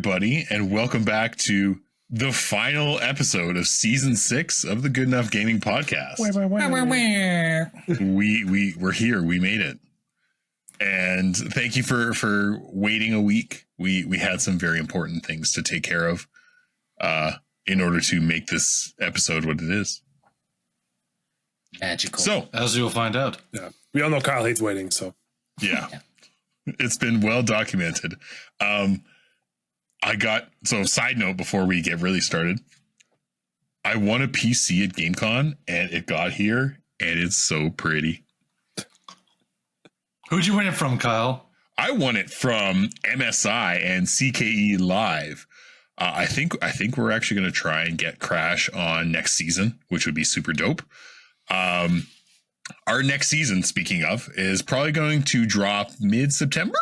everybody, and welcome back to the final episode of season 6 of the Good Enough Gaming Podcast. We're here. We made it. And thank you for waiting a week. We had some very important things to take care of in order to make this episode what it is. Magical. So, as you'll find out. Yeah. We all know Kyle hates waiting, so. Yeah. It's been well documented. Side note before we get really started, I won a PC at GameCon and it got here and it's so pretty. Who'd you win it from, Kyle? I won it from MSI and CKE Live. I think we're actually going to try and get Crash on next season, which would be super dope. Our next season, speaking of, is probably going to drop mid-September?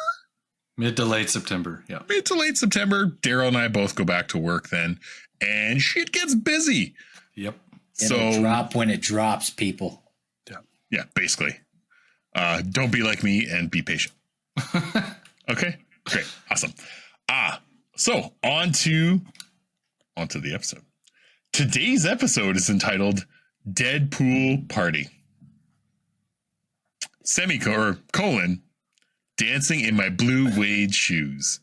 Mid to late September, yeah. Mid to late September. Daryl and I both go back to work then, and shit gets busy. Yep. It'll drop when it drops, people. Yeah, basically. Don't be like me and be patient. Okay, great, awesome. So on to the episode. Today's episode is entitled Deadpool Party. Semicolon, dancing in my blue Wade shoes.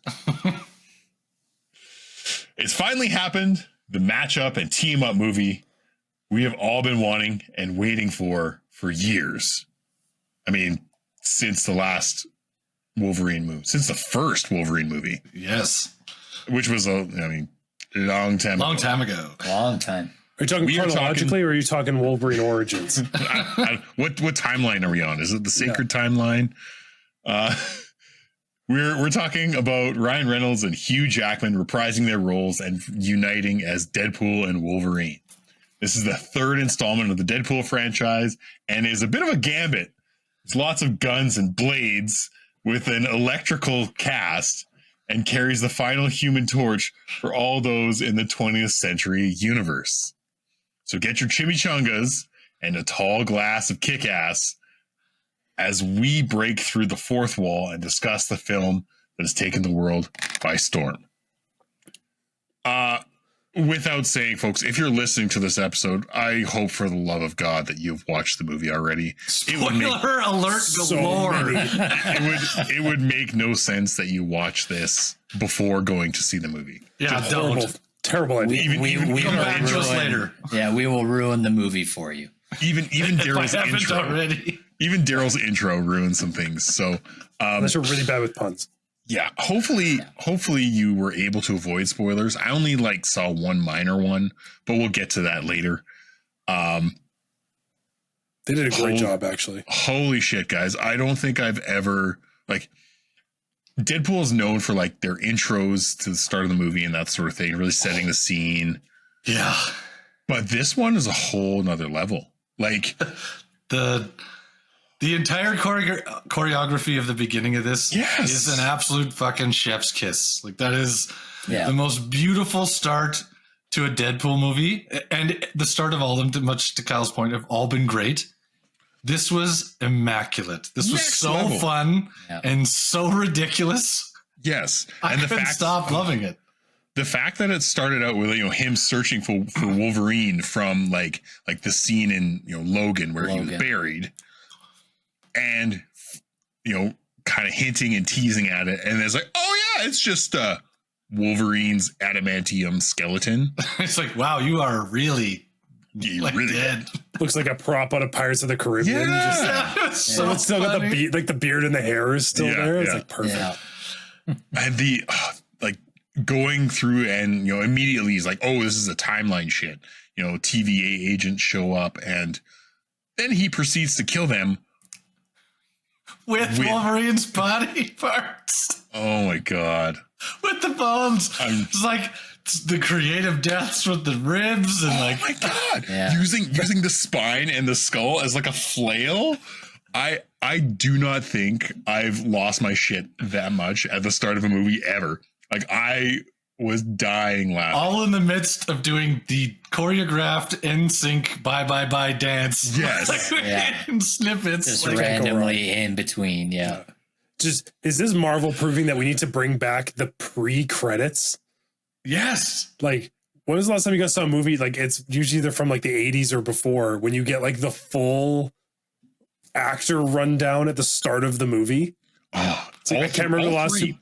It's finally happened. The matchup and team up movie we have all been wanting and waiting for years. I mean, since the last Wolverine movie, since the first Wolverine movie. Yes. Which was long time ago. Long time. Are you talking chronologically or are you talking Wolverine Origins? What timeline are we on? Is it the sacred timeline? We're talking about Ryan Reynolds and Hugh Jackman reprising their roles and uniting as Deadpool and Wolverine. This is the third installment of the Deadpool franchise and is a bit of a gambit. It's lots of guns and blades with an electrical cast and carries the final human torch for all those in the 20th century universe. So get your chimichangas and a tall glass of kick-ass as we break through the fourth wall and discuss the film that has taken the world by storm. Without saying, folks, if you're listening to this episode, I hope for the love of God that you've watched the movie already. Spoiler alert galore. It would make no sense that you watch this before going to see the movie. Yeah, Terrible idea. We come back to us later. Yeah, we will ruin the movie for you. Even Daryl's intro already. Even Daryl's intro ruined some things. So unless you're really bad with puns. Yeah, hopefully you were able to avoid spoilers. I only saw one minor one, but we'll get to that later. They did a great job, actually. Holy shit, guys. I don't think I've ever Deadpool is known for their intros to the start of the movie and that sort of thing, really setting the scene. Yeah. But this one is a whole nother level. The entire choreography of the beginning of this is an absolute fucking chef's kiss. That is the most beautiful start to a Deadpool movie. And the start of all of them, much to Kyle's point, have all been great. This was immaculate. This was so fun and so ridiculous. Yes. I couldn't stop loving it. The fact that it started out with him searching for Wolverine from the scene in Logan where he was buried. And, kind of hinting and teasing at it. And it's it's just Wolverine's adamantium skeleton. It's wow, you are really dead. Looks like a prop out of Pirates of the Caribbean. Yeah. So it's still got the beard and the hair is still there. It's perfect. Yeah. And the going through and, immediately he's this is a timeline shit. TVA agents show up and then he proceeds to kill them. With Wolverine's body parts. Oh my God. With the bones. It's the creative deaths with the ribs and oh my God. Yeah. Using the spine and the skull as a flail. I do not think I've lost my shit that much at the start of a movie ever. I was dying laughing. All in the midst of doing the choreographed NSYNC bye bye bye dance. Yes. In snippets. Just randomly in between. Yeah. Is this Marvel proving that we need to bring back the pre-credits? Yes. Like, when was the last time you guys saw a movie? Like, it's usually either from like the 80s or before, when you get like the full actor rundown at the start of the movie. Oh, Like, I can't remember the last two.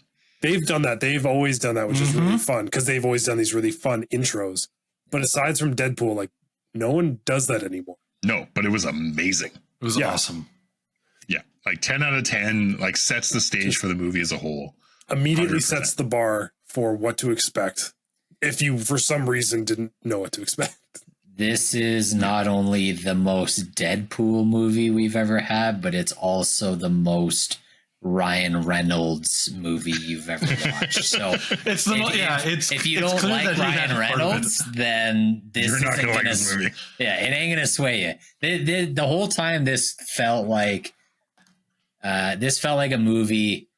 They've done that. They've always done that, which is really fun because they've always done these really fun intros. But aside from Deadpool, like, no one does that anymore. No, but it was amazing. It was awesome. Yeah, like 10 out of 10, like sets the stage for the movie as a whole. Immediately 100%. sets the bar for what to expect if you, for some reason, didn't know what to expect. This is not only the most Deadpool movie we've ever had, but it's also the most Ryan Reynolds movie you've ever watched. So It's the if you don't like Ryan Reynolds, then this You're not isn't gonna like gonna, this movie. yeah, it ain't gonna sway you. The whole time this felt like a movie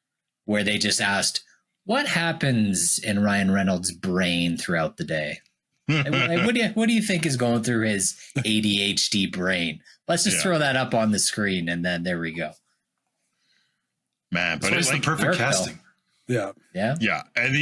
where they just asked, what happens in Ryan Reynolds' brain throughout the day? Like, what do you think is going through his ADHD brain? Let's just throw that up on the screen, and then there we go. Man, but it's like the perfect work, casting. Yeah. Yeah, and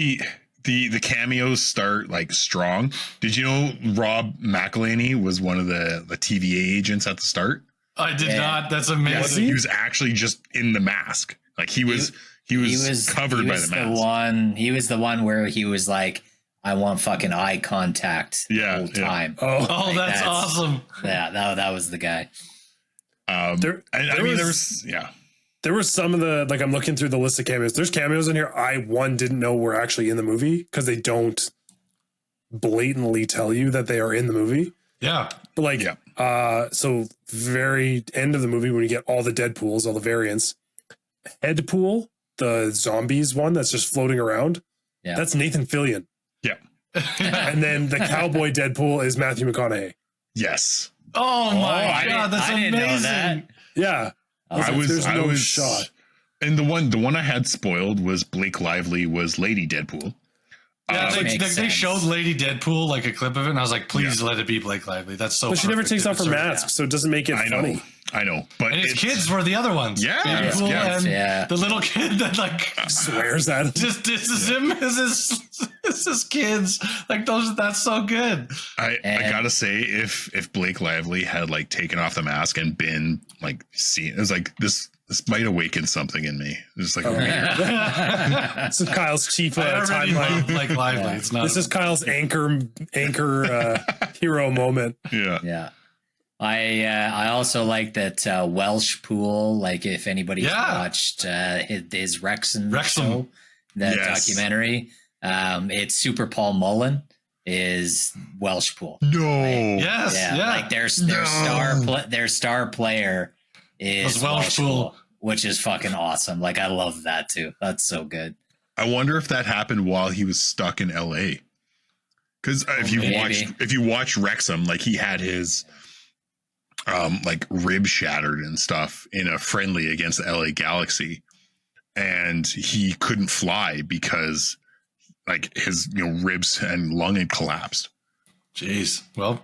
the cameos start like strong. Did you know Rob McElhenney was one of the TVA agents at the start? I did not. That's Yeah, amazing. he was actually just in the mask. Like he was covered by the mask. He was the one where he was like, I want fucking eye contact the whole time. Oh, Like, that's awesome. Yeah, that was the guy. There were some of the, like, I'm looking through the list of cameos. There's cameos in here I didn't know were actually in the movie because they don't blatantly tell you that they are in the movie. Yeah. But like, so very end of the movie when you get all the Deadpools, all the variants, Headpool, the zombies one that's just floating around. Yeah. That's Nathan Fillion. Yeah. And then the cowboy Deadpool is Matthew McConaughey. Yes. Oh my God. That's I amazing. didn't know that. Yeah. I was shot. And the one I had spoiled was Blake Lively was Lady Deadpool. Yeah, they sense. showed Lady Deadpool, like a clip of it, and I was like, please let it be Blake Lively. That's so But she never perfect. takes off her It's mask, so it doesn't make it funny. I know. But And his kids were the other ones. Yeah. Deadpool and the little kid that like Swears at him. just disses him as his kids. Like that's so good. I gotta say, if Blake Lively had like taken off the mask and been like seen, it was like this might awaken something in me. It's like This is Kyle's chief I already timeline. love Blake Lively. It's not. This is Kyle's anchor hero moment. yeah. Yeah. I also like that Welsh Pool. Like if anybody's watched his Wrexham show, that documentary, it's Super Paul Mullen is Welsh Pool. No. Like their star player is Welsh Pool, which is fucking awesome. Like I love that too. That's so good. I wonder if that happened while he was stuck in LA. Because if you watch Wrexham, like he had his like rib shattered and stuff in a friendly against the LA Galaxy, and he couldn't fly because like his ribs and lung had collapsed. Jeez. Well,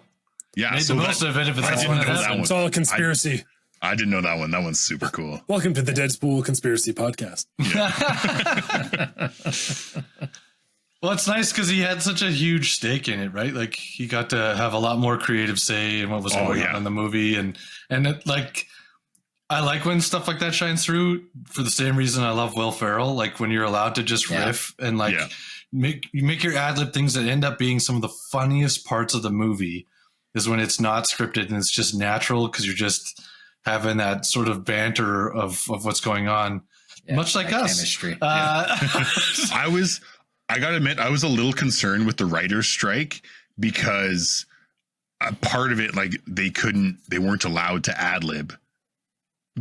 yeah. made the most of it if it's I didn't know that one. It's all a conspiracy. I didn't know that one. That one's super cool. Welcome to the Deadpool Conspiracy Podcast. Well, it's nice because he had such a huge stake in it, right? Like he got to have a lot more creative say in what was going on in the movie, and it, like I like when stuff like that shines through. For the same reason I love Will Ferrell, like when you're allowed to just riff and like make your ad lib things that end up being some of the funniest parts of the movie. Is when it's not scripted and it's just natural because you're just having that sort of banter of what's going on, much like us. Chemistry. I gotta admit, I was a little concerned with the writer's strike because part of it, like they weren't allowed to ad lib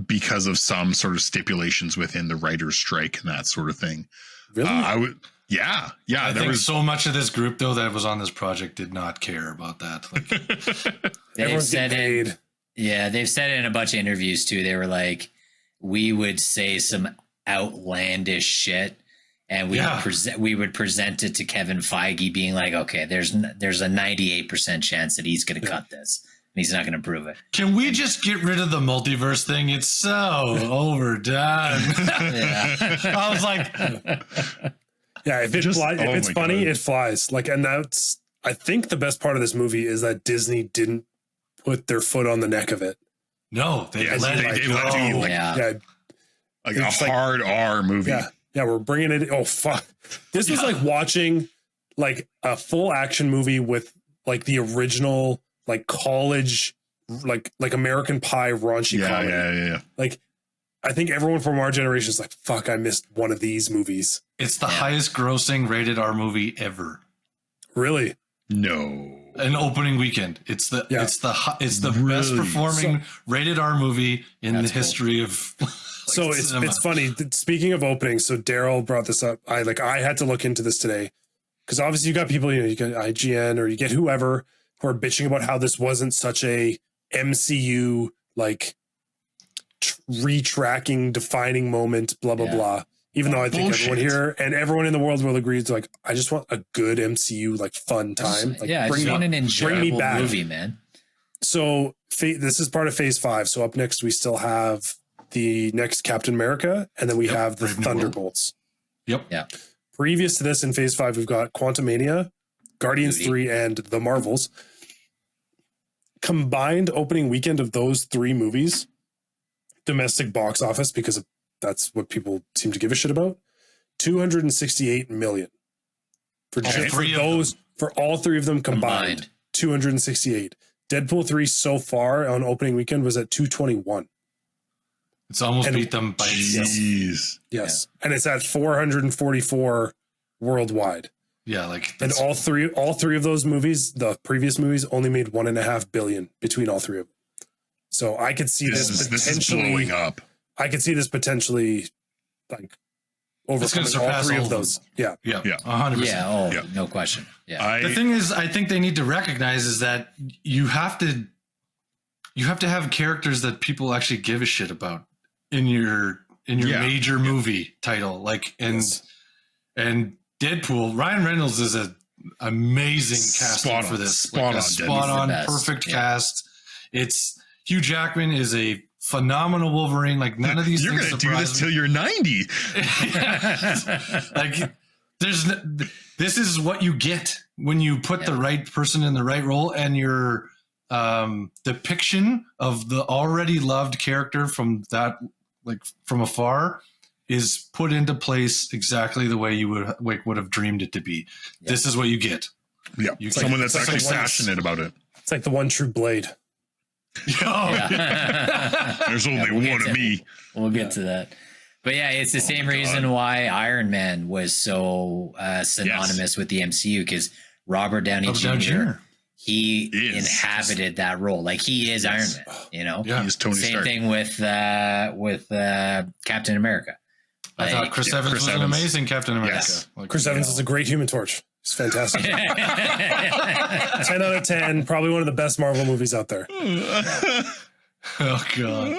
because of some sort of stipulations within the writer's strike and that sort of thing. Really? I think so much of this group though that was on this project did not care about that. Like, they've said it in a bunch of interviews too. They were like, we would say some outlandish shit. And we would present it to Kevin Feige being like, okay, there's a 98% chance that he's going to cut this. And he's not going to prove it. Can we just get rid of the multiverse thing? It's so overdone. I was like, Yeah, if it's funny, it flies. Like, and that's, I think the best part of this movie is that Disney didn't put their foot on the neck of it. No, they let it. Like a hard R movie. Yeah, we're bringing it. Oh, fuck. This was like watching like a full action movie with like the original like college, like American Pie raunchy comedy. Yeah. Like, I think everyone from our generation is like, fuck, I missed one of these movies. It's the highest grossing rated R movie ever. Really? No. An opening weekend. It's the really? Best performing rated R movie in the history of. So it's funny. Speaking of openings, so Daryl brought this up. I had to look into this today because obviously you got people, you get IGN or you get whoever who are bitching about how this wasn't such a MCU like retracking defining moment, blah blah blah. Even though I think everyone here and everyone in the world will agree, it's like I just want a good MCU like fun time. Like, I just want an enjoyable movie, man. So this is part of Phase 5. So up next we still have the next Captain America, and then we have the Thunderbolts. Yep. Yeah. Previous to this in Phase 5, we've got Quantumania, Guardians 3, and The Marvels. Combined opening weekend of those three movies, domestic box office, because that's what people seem to give a shit about, $268 million. For all three of them combined. 268. Deadpool 3 so far on opening weekend was at 221. It's almost beat them by Jeez. Yes. Yeah. And it's at 444 worldwide. Yeah, like and all three of those movies, the previous movies, only made $1.5 billion between all three of them. So I could see this potentially blowing up. I could see this potentially like overcoming all three of those. Yeah. 100%. Yeah, no question. Yeah. The thing is, I think they need to recognize is that you have to have characters that people actually give a shit about in your major movie title. Like and Deadpool, Ryan Reynolds is an amazing casting for this. Spot on, perfect cast. It's Hugh Jackman is a phenomenal Wolverine. Like none of these you're things gonna do this till you're 90. Like this is what you get when you put the right person in the right role, and your depiction of the already loved character from that, like from afar, is put into place exactly the way you would have dreamed it to be. Yep. This is what you get. Yeah, someone that's actually passionate about it. It's like the one true Blade. There's only one of me. We'll get to that. But yeah, it's the same reason why Iron Man was so synonymous with the MCU, because Robert Downey Jr. He inhabited that role. Like he is Iron Man, you know? Yeah, he's Tony Stark. Same thing with Captain America. I thought Chris Evans was an amazing Captain America. Yes. Like, Chris Evans is a great Human Torch. He's fantastic. 10 out of 10. Probably one of the best Marvel movies out there. Oh, God.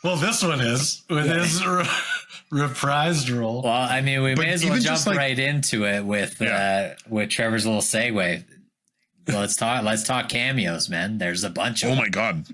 Well, this one is with his reprised role. Well, I mean, we may as well jump right into it with Trevor's little segue. Let's talk cameos, man. There's a bunch of them. Oh my God.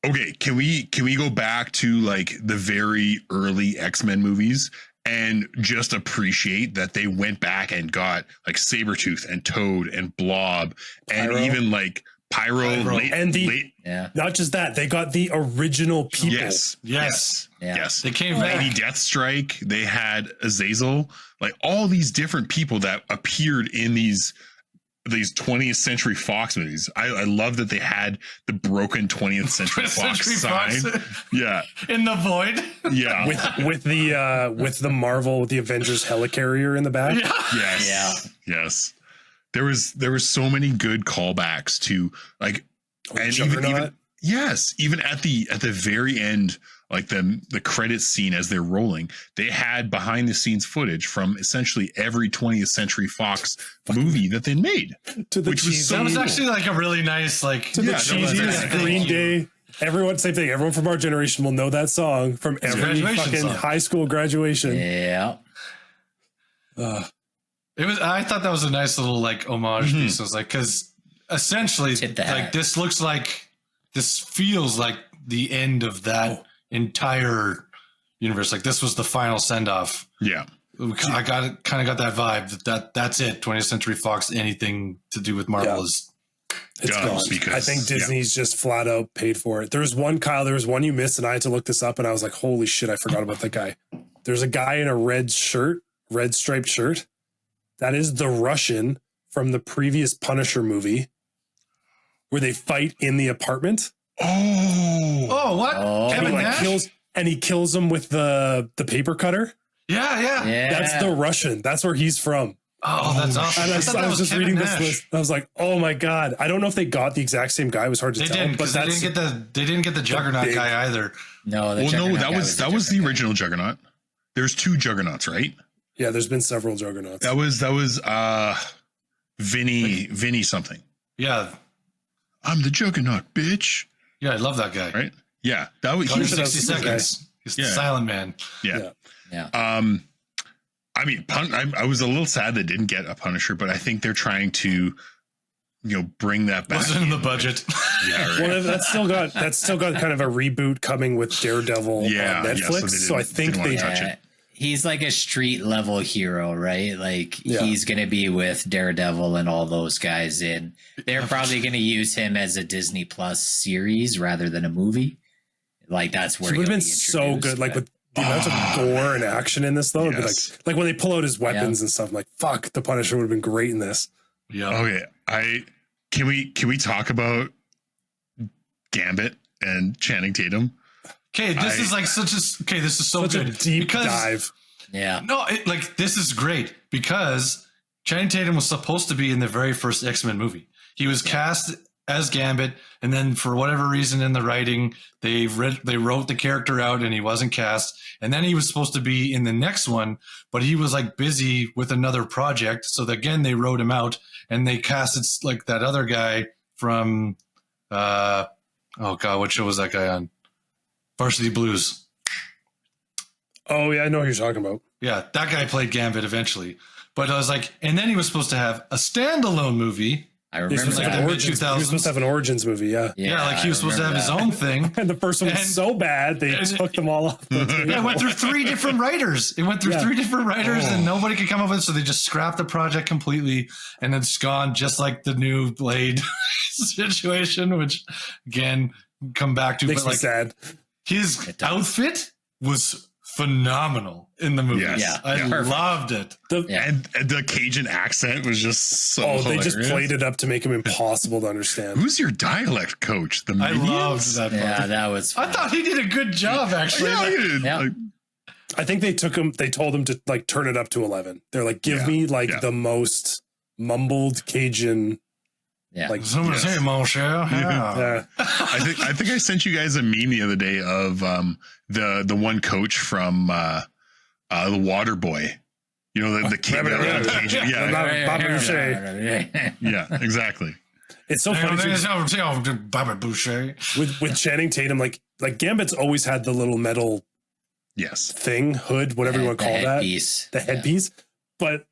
Okay, can we go back to like the very early X-Men movies and just appreciate that they went back and got like Sabretooth and Toad and Blob and even like Pyro. Not just that, they got the original people. Yes. They came back. Lady Deathstrike. They had Azazel. Like all these different people that appeared in these 20th Century Fox movies. I love that they had the broken 20th Century Fox sign. Yeah. In the void. Yeah. with the Marvel, with the Avengers helicarrier in the back. Yeah. Yes. There was so many good callbacks to like, and even at the very end, like the credits scene as they're rolling, they had behind the scenes footage from essentially every 20th Century Fox movie that they made. That was actually like a really nice, like the cheesiest Green Day. Everyone, same thing. Everyone from our generation will know that song from every fucking high school graduation. Yeah. I thought that was a nice little like homage piece. I was like, because essentially, like this feels like the end of that entire universe. Like this was the final send off. Yeah. I kind of got that vibe that's it. 20th Century Fox, anything to do with Marvel is it's gone. Because I think Disney's just flat out paid for it. There was one, Kyle, there was one you missed, and I had to look this up, and I was like, holy shit, I forgot about that guy. There's a guy in a red striped shirt. That is the Russian from the previous Punisher movie where they fight in the apartment. Oh, what? Kevin Nash? He kills him with the paper cutter. Yeah. That's the Russian. That's where he's from. Oh, that's awesome. And I was just reading this list. I was like, oh my God. I don't know if they got the exact same guy. It was hard to tell. But they didn't get the Juggernaut guy either. No, that was the original Juggernaut. There's two Juggernauts, right? Yeah, there's been several Juggernauts. That was Vinny something. Yeah. I'm the Juggernaut, bitch. Yeah, I love that guy. Right? Yeah. That was 60 seconds. He's the silent man. Yeah. I mean, I was a little sad they didn't get a Punisher, but I think they're trying to, bring that back. Wasn't in the budget. Yeah, right. Well, that's still got kind of a reboot coming with Daredevil on Netflix. So I think they touch it. He's like a street level hero, right? Like he's going to be with Daredevil and all those guys in. They're probably going to use him as a Disney Plus series rather than a movie. Like that's where it would have been so good. Like with the amount of gore and action in this, though, it'd be like when they pull out his weapons and stuff. I'm like, fuck, the Punisher would have been great in this. Yeah. Okay. Can we talk about Gambit and Channing Tatum? Okay, this is so such good. A deep dive. Yeah. No, this is great because Channing Tatum was supposed to be in the very first X-Men movie. He was cast as Gambit, and then for whatever reason in the writing, they wrote the character out and he wasn't cast. And then he was supposed to be in the next one, but he was like busy with another project. So again, they wrote him out and they casted like that other guy from, oh God, what show was that guy on? Varsity Blues. Oh yeah, I know who you're talking about. Yeah, that guy played Gambit eventually. But I was like, and then he was supposed to have a standalone movie. I remember that. He was supposed to have an Origins movie, yeah. Yeah, like he was supposed to have his own thing. And the first one was so bad, they took them all off. It went through three different writers. And nobody could come up with it, so they just scrapped the project completely, and it's gone just like the new Blade situation, which, again, come back to. Makes me sad. His outfit was phenomenal in the movie. Yes. I loved it. And the Cajun accent was just so hilarious. They just played it up to make him impossible to understand. Who's your dialect coach? The I loved that part. Yeah, that was fun. I thought he did a good job, actually. I think they told him to like turn it up to 11. They're like, give me the most mumbled Cajun. Yeah. Like someone say, Monsieur. Yeah. I think I sent you guys a meme the other day of the one coach from the Water Boy. You know, the kid. Yeah, exactly. It's so funny with Channing Tatum, like Gambit's always had the little metal thing, hood, whatever you want to call that. The headpiece. But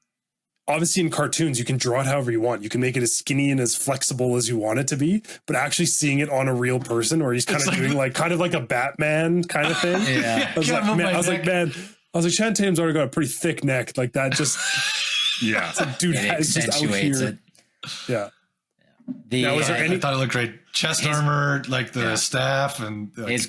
obviously in cartoons, you can draw it however you want. You can make it as skinny and as flexible as you want it to be, but actually seeing it on a real person, or he's kind of doing kind of like a Batman kind of thing. Yeah. I was like, Channing Tatum's already got a pretty thick neck. Like that just, it's like, dude, it's just out here. Yeah. I thought it looked great. Chest armor, like the staff, and his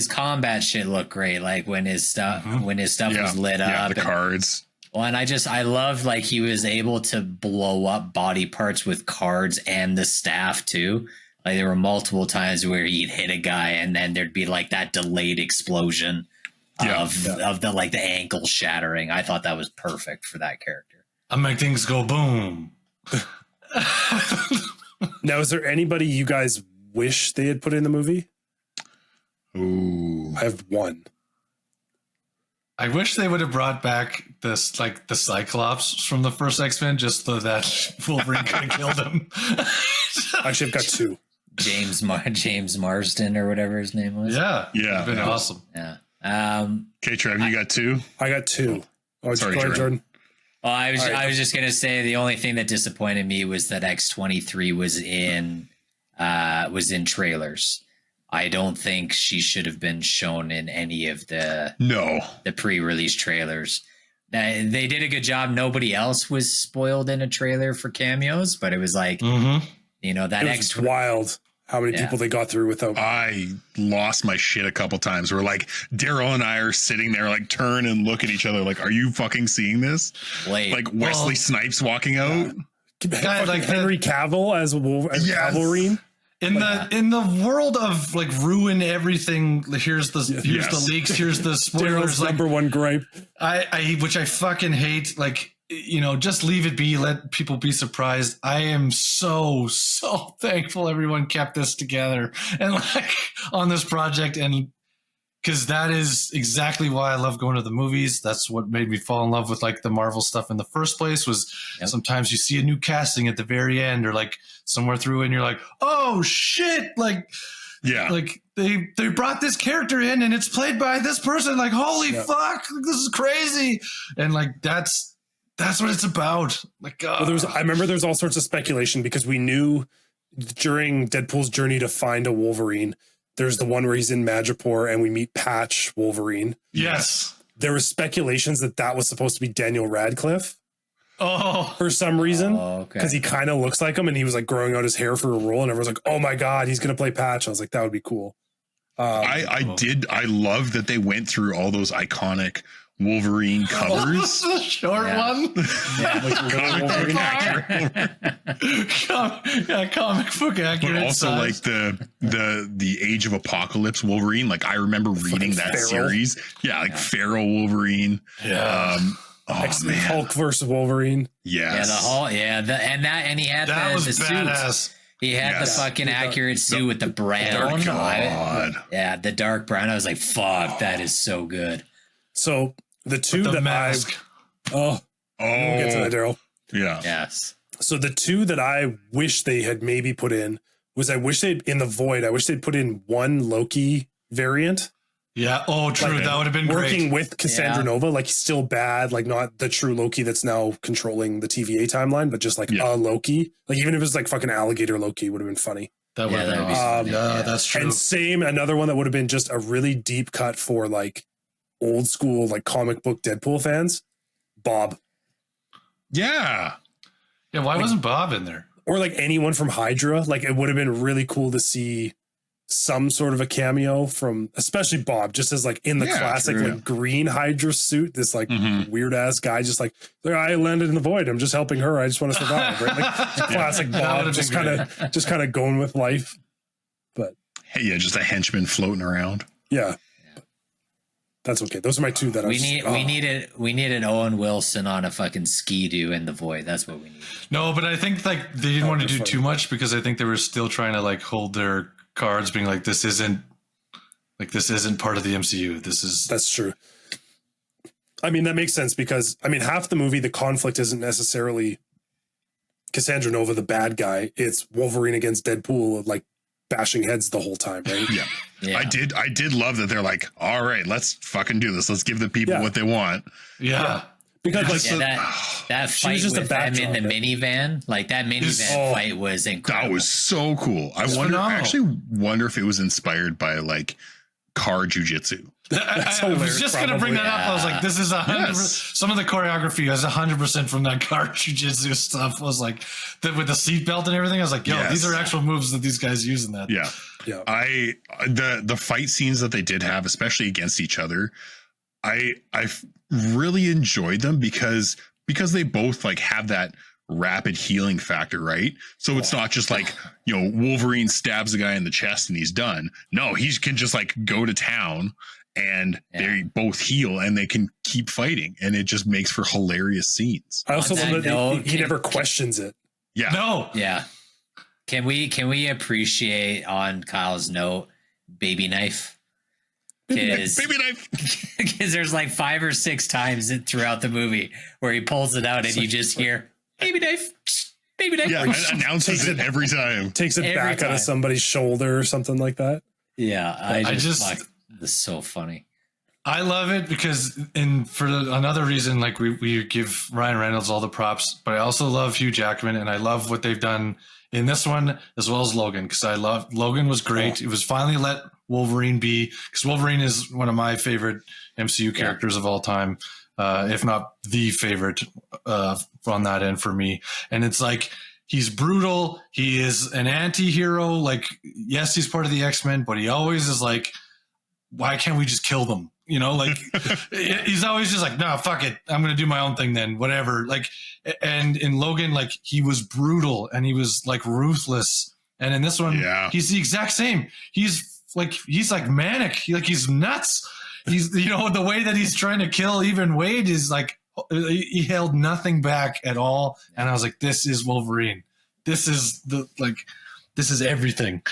combat shit looked great. Like when his stuff was lit up, the cards. Well, and I love like he was able to blow up body parts with cards and the staff too. Like there were multiple times where he'd hit a guy and then there'd be like that delayed explosion of the like the ankle shattering. I thought that was perfect for that character. I make things go boom. Now, is there anybody you guys wish they had put in the movie? Ooh, I have one. I wish they would have brought back this, like the Cyclops from the first X-Men, just so that Wolverine could have killed him. Actually, I've got two. James Marsden or whatever his name was. Yeah, it'd been awesome. Yeah. Okay, Trev, you got two. I got two. Oh, sorry, Jordan. Well, I was just gonna say the only thing that disappointed me was that X-23 was in trailers. I don't think she should have been shown in any of the pre-release trailers. They did a good job. Nobody else was spoiled in a trailer for cameos, but it was like, that extra wild how many people they got through without. I lost my shit a couple times where like Daryl and I are sitting there, like turn and look at each other, like, are you fucking seeing this? Like Wesley Snipes walking out. God, like Henry Cavill as Wolverine. In the world of like ruin everything, here's the leaks, here's the spoilers. Daryl's number one gripe. Which I fucking hate. Like, just leave it be. Let people be surprised. I am so thankful everyone kept this together and like on this project, and because that is exactly why I love going to the movies. That's what made me fall in love with like the Marvel stuff in the first place. Was sometimes you see a new casting at the very end or like somewhere through, and you're like, oh shit, like they brought this character in and it's played by this person. Like, holy fuck, this is crazy, and like that's what it's about. Like, I remember there's all sorts of speculation because we knew during Deadpool's journey to find a Wolverine. There's the one where he's in Madripoor and we meet Patch Wolverine. Yes. There was speculations that was supposed to be Daniel Radcliffe. Oh. For some reason. Because he kind of looks like him and he was like growing out his hair for a role and everyone's like, oh my God, he's going to play Patch. I was like, that would be cool. I love that they went through all those iconic Wolverine covers. The short one. Comic book accurate. But also size. Like the Age of Apocalypse Wolverine. Like I remember reading that series. Yeah, like Feral Wolverine. Yeah. Man. Hulk versus Wolverine. Yes. Yeah, the Hulk. Yeah, and he had the badass. suit. He had the fucking accurate suit with the brown. Yeah, the dark brown. I was like, fuck, that is so good. So the two that mask. We'll get to that, Daryl. Yeah. Yes. So the two that I wish they had maybe put in was I wish they'd put in one Loki variant. Yeah. Oh, true. Like, that would have been working great. with Cassandra Nova. Like he's still bad, like not the true Loki that's now controlling the TVA timeline, but just like a Loki. Like even if it was like fucking alligator Loki, would have been funny. That would have been awesome. Yeah, that's true. And another one that would have been just a really deep cut for like old school like comic book Deadpool fans, Bob. Yeah. Yeah, why wasn't Bob in there? Or like anyone from Hydra. Like it would have been really cool to see some sort of a cameo from especially Bob, just as like in the classic like green Hydra suit, this like weird ass guy just like, I landed in the void. I'm just helping her. I just want to survive. Right? Like classic Bob, just kind of going with life. But hey, yeah, just a henchman floating around. Yeah. That's okay. Those are my two that we needed Owen Wilson on a fucking ski-doo in the void. That's what we need. No, but I think like they didn't want to do too much because I think they were still trying to like hold their cards, being like, this isn't part of the MCU. That's true. I mean, that makes sense because I mean, half the movie, the conflict isn't necessarily Cassandra Nova, the bad guy. It's Wolverine against Deadpool, like bashing heads the whole time, right? Yeah. I did love that they're like, all right, let's fucking do this. Let's give the people what they want. Yeah. Because like that fight just with them in the minivan, like that minivan fight was incredible. That was so cool. I wonder if it was inspired by like car jujitsu. I was just going to bring that up. I was like, this is 100%. Some of the choreography is 100% from that car jujitsu stuff. I was like, with the seatbelt and everything. I was like, yo, these are actual moves that these guys use in that. Yeah. The fight scenes that they did have, especially against each other, I really enjoyed them because they both like have that rapid healing factor, right? So it's not just like, Wolverine stabs the guy in the chest and he's done. No, he can just like go to town and they both heal and they can keep fighting, and it just makes for hilarious scenes. I also love that he never questions it. Yeah. No. Yeah. Can we appreciate on Kyle's note baby knife? Baby knife. Because there's like 5 or 6 times throughout the movie where he pulls it out and you just hear baby knife. Baby knife. Yeah, announces it every time. Takes it back out of somebody's shoulder or something like that. Yeah, I just like this is so funny. I love it because, for another reason, like we give Ryan Reynolds all the props, but I also love Hugh Jackman, and I love what they've done in this one as well as Logan, because Logan was great. It was finally let Wolverine be, because Wolverine is one of my favorite MCU characters of all time. if not the favorite on that end for me. And it's like, he's brutal. He is an anti-hero. Like, yes, he's part of the X-Men, but he always is like, why can't we just kill them? You know, like he's always just like, no, fuck it. I'm going to do my own thing then, whatever. Like, and in Logan, like he was brutal and he was like ruthless. And in this one, he's the exact same. He's like manic. He's nuts. He's, you know, the way that he's trying to kill even Wade is like, he held nothing back at all. And I was like, this is Wolverine. This is this is everything.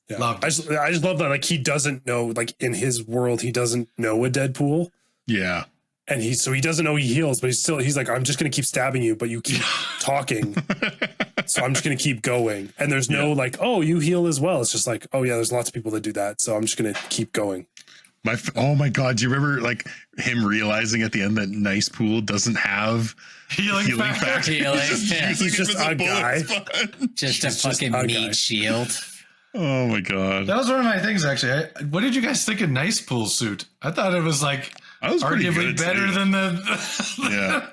Yeah. I just love that. Like, he doesn't know, like in his world, he doesn't know a Deadpool. Yeah. And he doesn't know he heals, but he's like, I'm just going to keep stabbing you, but you keep talking. So I'm just going to keep going. And there's no like, oh, you heal as well. It's just like, oh yeah, there's lots of people that do that. So I'm just going to keep going. Oh my God. Do you remember like him realizing at the end that Nice Pool doesn't have healing factor? He's just a guy. Just a fucking meat shield. Oh my God. That was one of my things, actually. What did you guys think of Nice Pool suit? I thought it was like arguably better than the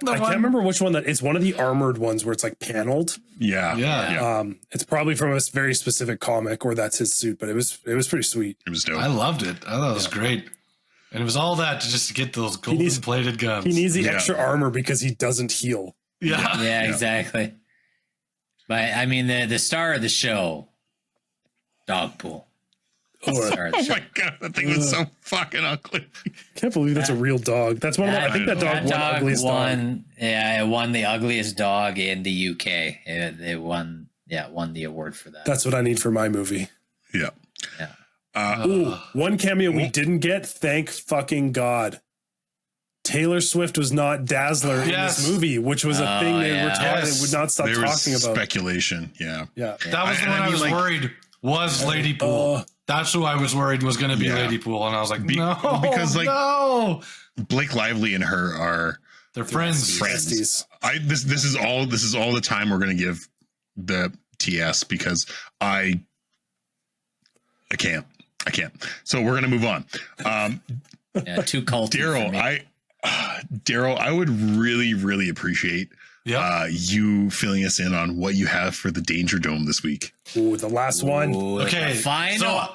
I can't remember which one that it's one of the armored ones where it's like paneled. Yeah. It's probably from a very specific comic or that's his suit, but it was pretty sweet. It was dope. I loved it. I thought it was great. And it was all that just to get those golden plated guns. He needs the extra armor because he doesn't heal. Yeah, exactly. But I mean, the star of the show, Dogpool. Oh my God, that thing was so fucking ugly. Can't believe that's a real dog. That's one of I think that dog won the ugliest dog. Yeah, it won the ugliest dog in the UK. It won the award for that. That's what I need for my movie. Yeah. One cameo we didn't get, thank fucking God. Taylor Swift was not Dazzler in this movie, which was a thing they were talking. They would not stop talking about. Speculation. Yeah. That was the one I was worried was Lady Pool. That's who I was worried was going to be Lady Pool, and I was like, no, because Blake Lively and her are they're friends. This is all the time we're going to give the TS because I can't. So we're going to move on. Too culty. Daryl, I would really, really appreciate you filling us in on what you have for the Danger Dome this week. Ooh, the last one. Okay, so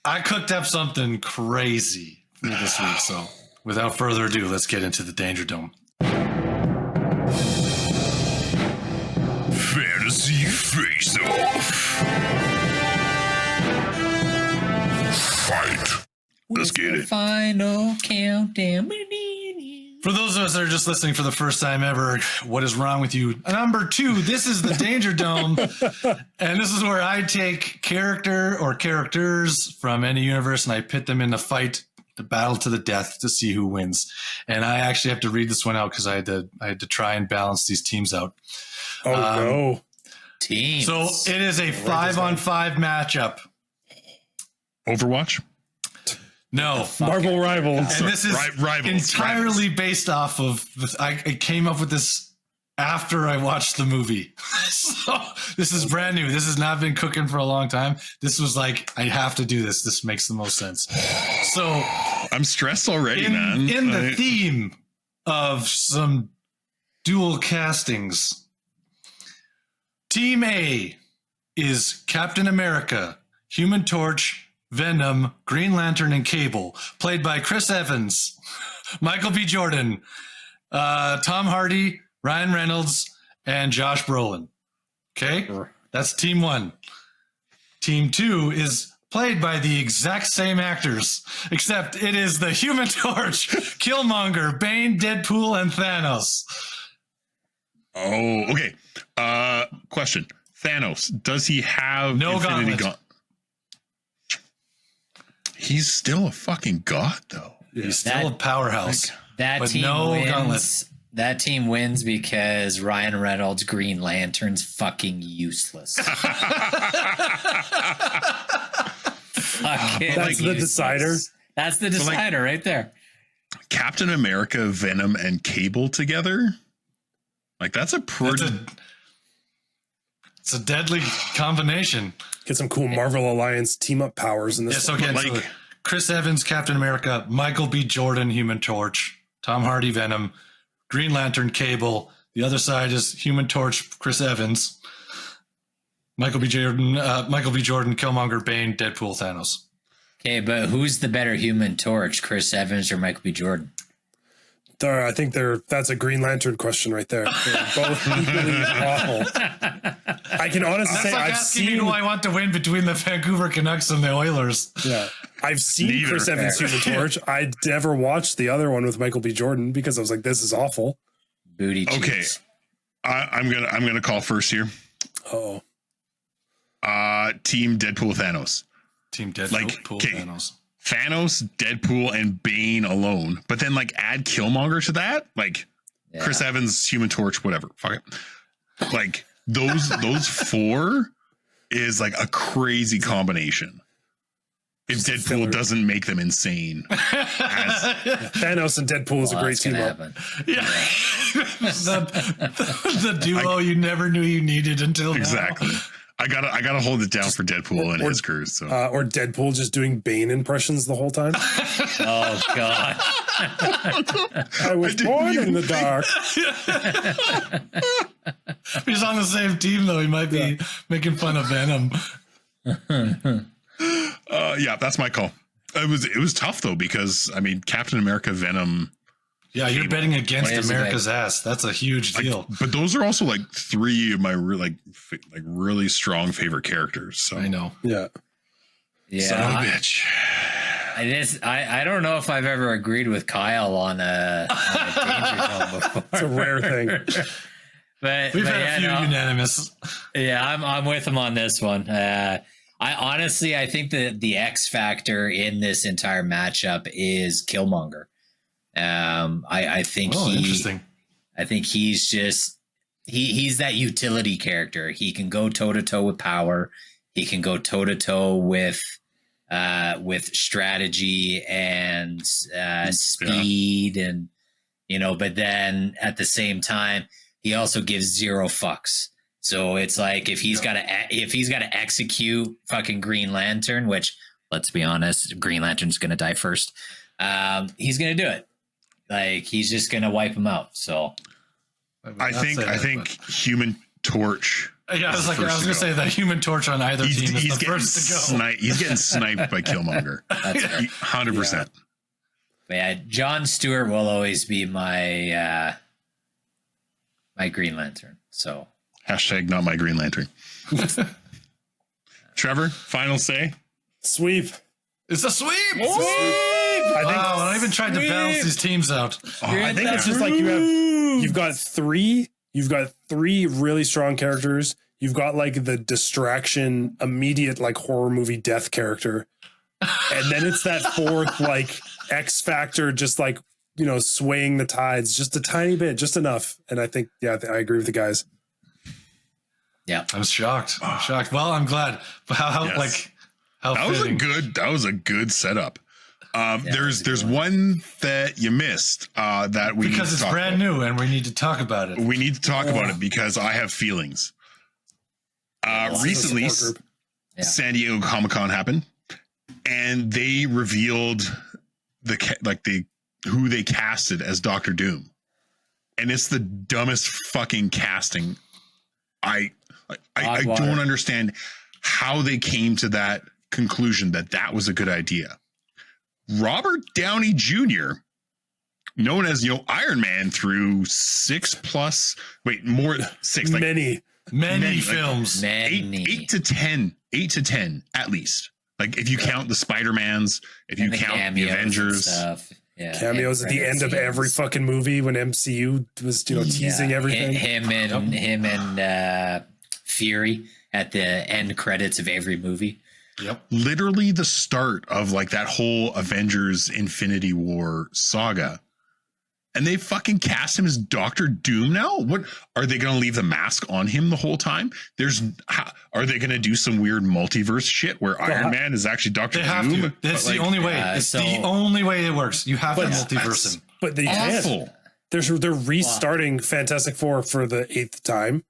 I cooked up something crazy for this week. So without further ado, let's get into the Danger Dome. Fantasy Face Off. Fight. Let's get it. Final countdown. For those of us that are just listening for the first time ever, what is wrong with you? Number 2, this is the Danger Dome. And this is where I take character or characters from any universe and I pit them in a fight, the battle to the death to see who wins. And I actually have to read this one out because I had to try and balance these teams out. Oh, no. Teams. So it is a 5-on-5 matchup. Overwatch? No, Marvel Rivals. And this is entirely based off of. I came up with this after I watched the movie, so this is brand new. This has not been cooking for a long time. This was like, I have to do this. This makes the most sense. So I'm stressed already, man. In the theme of some dual castings, Team A is Captain America, Human Torch, Venom, Green Lantern, and Cable, played by Chris Evans, Michael B. Jordan, Tom Hardy, Ryan Reynolds, and Josh Brolin. Okay? That's Team 1. Team 2 is played by the exact same actors, except it is the Human Torch, Killmonger, Bane, Deadpool, and Thanos. Oh, okay. Question. Thanos, does he have no Infinity Gauntlet? He's still a fucking god, though. He's still a powerhouse. That team wins. That team wins because Ryan Reynolds' Green Lantern's fucking useless. That's the decider. That's the decider right there. Captain America, Venom, and Cable together? Like, that's a pretty... It's a deadly combination. Get some cool Marvel Alliance team-up powers in this. Yeah, so again, Chris Evans, Captain America, Michael B. Jordan, Human Torch, Tom Hardy, Venom, Green Lantern, Cable. The other side is Human Torch, Chris Evans, Michael B. Jordan, Killmonger, Bane, Deadpool, Thanos. Okay, but who's the better Human Torch, Chris Evans or Michael B. Jordan? I think that's a Green Lantern question right there. They're both equally awful. I can honestly say I've seen who I want to win between the Vancouver Canucks and the Oilers. Yeah, I've seen Chris Evans' Human Torch. I never watched the other one with Michael B. Jordan because I was like, this is awful. Booty cheeks. Okay, I'm gonna call first here. Oh, Team Deadpool Thanos. Team Deadpool Thanos. Thanos, Deadpool, and Bane alone, but then like add Killmonger to that, like Chris Evans, Human Torch, whatever. Fuck it. Like those four is like a crazy combination. If Deadpool doesn't make them insane. Thanos and Deadpool is a great team up. Yeah. the duo you never knew you needed until exactly. Now. I gotta hold it down for Deadpool and his crew. So. Or Deadpool just doing Bane impressions the whole time. Oh God! I was born in the dark. If he's on the same team, though, he might be making fun of Venom. Yeah, that's my call. It was tough though because I mean Captain America, Venom. Yeah, you're betting against America's ass. That's a huge deal. But those are also like three of my really strong favorite characters. So I know. Yeah. Son of a bitch. I don't know if I've ever agreed with Kyle on a danger zone before. It's a rare thing. We've had a few unanimous. Yeah, I'm with him on this one. I think the X factor in this entire matchup is Killmonger. I think interesting. I think he's just he's that utility character. He can go toe to toe with power. He can go toe to toe with strategy and speed, and but then at the same time he also gives zero fucks. So it's like if he's got to execute fucking Green Lantern, which let's be honest, Green Lantern's gonna die first. He's gonna do it. Like he's just gonna wipe him out. So I think Human Torch. Yeah, I was gonna say that Human Torch on either team is the first to go. He's getting sniped by Killmonger. That's 100%. Yeah, John Stewart will always be my my Green Lantern. So # not my Green Lantern. Trevor, final say. Sweep. It's a sweep. I even tried to balance these teams out. I think it's just like you've got three really strong characters. You've got like the distraction, immediate like horror movie death character, and then it's that fourth like X factor, just like swaying the tides just a tiny bit, just enough. And I think I agree with the guys. Yeah, I was shocked. Well, I'm glad. But how that was a good setup. There's one that you missed that we because it's brand new and we need to talk about it. We need to talk about it because I have feelings. Recently, San Diego Comic-Con happened, and they revealed who they casted as Doctor Doom, and it's the dumbest fucking casting. I don't understand how they came to that conclusion that was a good idea. Robert Downey Jr., known as Iron Man through 6 many films, 8 to 10 at least. Like if you count the Spider-Mans, if you count the Avengers, cameos at the end of every fucking movie when MCU was teasing everything. Him and Fury at the end credits of every movie. Yep. Literally the start of like that whole Avengers Infinity War saga. And they fucking cast him as Doctor Doom now? What are they going to leave the mask on him the whole time? Are they going to do some weird multiverse shit where Iron Man is actually Doctor Doom? Have to. That's the only way. It's the only way it works. You have to multiverse him. But they can't. They're restarting Fantastic Four for the 8th time.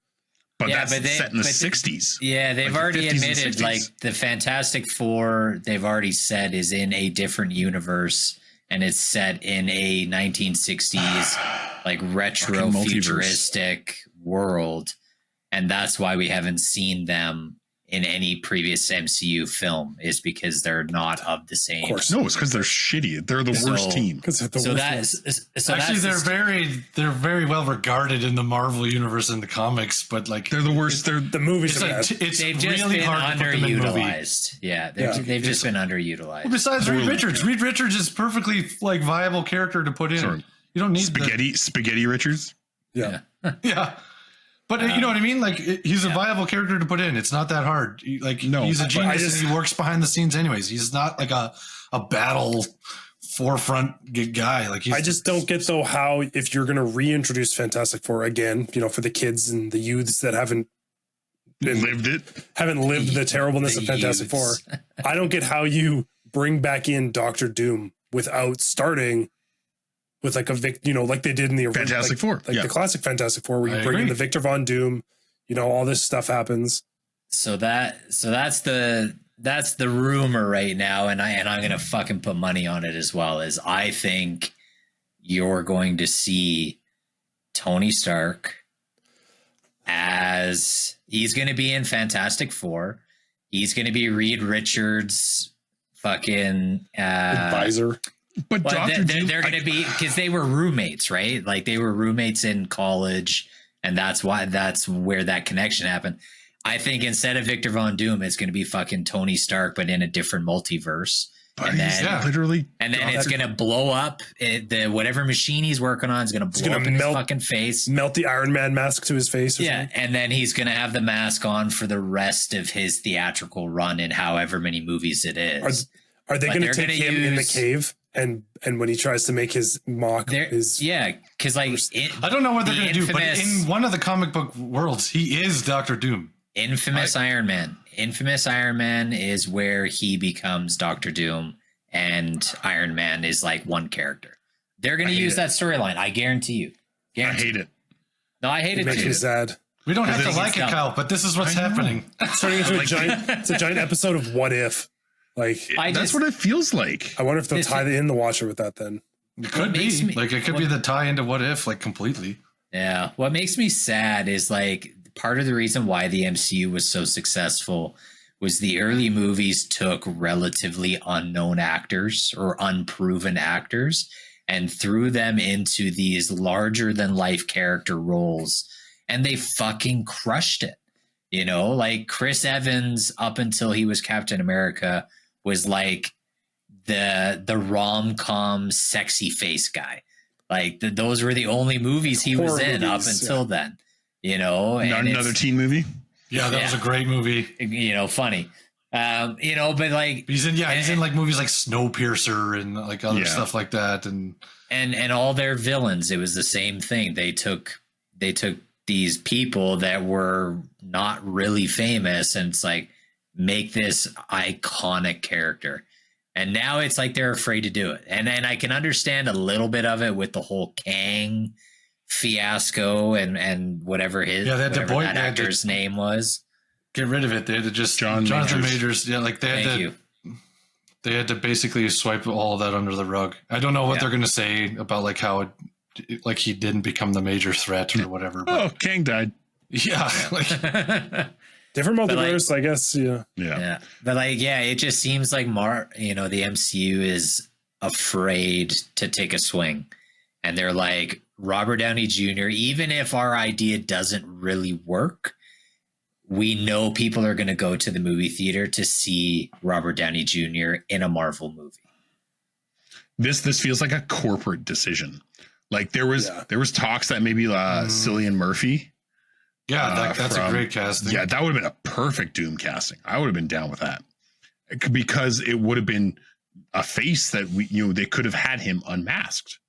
But that's set in the 60s. Yeah, they've already admitted, like, the Fantastic Four, they've already said is in a different universe, and it's set in a 1960s, like, retro futuristic world. And that's why we haven't seen them in any previous MCU film, is because they're not of the same. Of course, no, it's because they're shitty. They're the worst team. They're very well regarded in the Marvel universe and the comics, but like they're the worst. They're the movies. They've just been underutilized. Yeah, they've just been underutilized. Well, besides Reed Richards, Reed Richards is perfectly like viable character to put in. Sorry. You don't need Spaghetti Richards. Yeah. Yeah. But you know what I mean? Like, he's a viable character to put in. It's not that hard. He's a genius and he works behind the scenes anyways. He's not like a battle forefront guy. Like, I just don't get, though, how if you're going to reintroduce Fantastic Four again, for the kids and the youths that haven't lived the terribleness of Fantastic Four, I don't get how you bring back in Doctor Doom without starting with like like they did in the Fantastic Four, the classic Fantastic Four, where you bring in the Victor Von Doom, all this stuff happens. So that's the rumor right now, and I'm gonna fucking put money on it as well. As I think you're going to see Tony Stark as he's going to be in Fantastic Four. He's going to be Reed Richards' fucking advisor. But they're going to be, because they were roommates, right? Like, they were roommates in college, and that's where that connection happened. I think instead of Victor Von Doom, it's going to be fucking Tony Stark, but in a different multiverse. And then literally, and then it's going to blow up. Whatever machine he's working on is going to blow up in his fucking face, melt the Iron Man mask to his face. Yeah, and then he's going to have the mask on for the rest of his theatrical run in however many movies it is. Are they going to take him in the cave? And when he tries to make his mock, because like I don't know what they're going to do, but in one of the comic book worlds, he is Doctor Doom. Infamous Iron Man. Infamous Iron Man is where he becomes Doctor Doom, and Iron Man is like one character. They're going to use that storyline. I guarantee you. I hate it. No, I hate it too. Makes me sad. We don't have to like it, Kyle, but this is what's happening. It's turning into a giant episode of What If. That's what it feels like. I wonder if they'll tie in the Watcher with that then. It could be. It could be the tie into What If, like, completely. Yeah. What makes me sad is, like, part of the reason why the MCU was so successful was the early movies took relatively unknown actors or unproven actors and threw them into these larger than life character roles, and they fucking crushed it. Like Chris Evans, up until he was Captain America, was like the rom-com sexy face guy. Like those were the only movies he was in up until then, Not another teen movie. Yeah, that was a great movie. Funny. But like he's in like movies like Snowpiercer and like other stuff like that. And all their villains, it was the same thing. They took these people that were not really famous and it's like, make this iconic character. And now it's like they're afraid to do it. And then I can understand a little bit of it with the whole Kang fiasco and whatever that actor's name was. Get rid of it. They had to just Jonathan Majors. Yeah, like they had to basically swipe all of that under the rug. I don't know what they're going to say about like how like he didn't become the major threat or whatever. But, Kang died. Yeah. Different multiverse, I guess. Yeah. But it just seems like the MCU is afraid to take a swing. And they're like, Robert Downey Jr., even if our idea doesn't really work, we know people are going to go to the movie theater to see Robert Downey Jr. in a Marvel movie. This feels like a corporate decision. Like there was talks that maybe Cillian Murphy. Yeah, that's a great casting. Yeah, that would have been a perfect Doom casting. I would have been down with that because it would have been a face that they could have had him unmasked.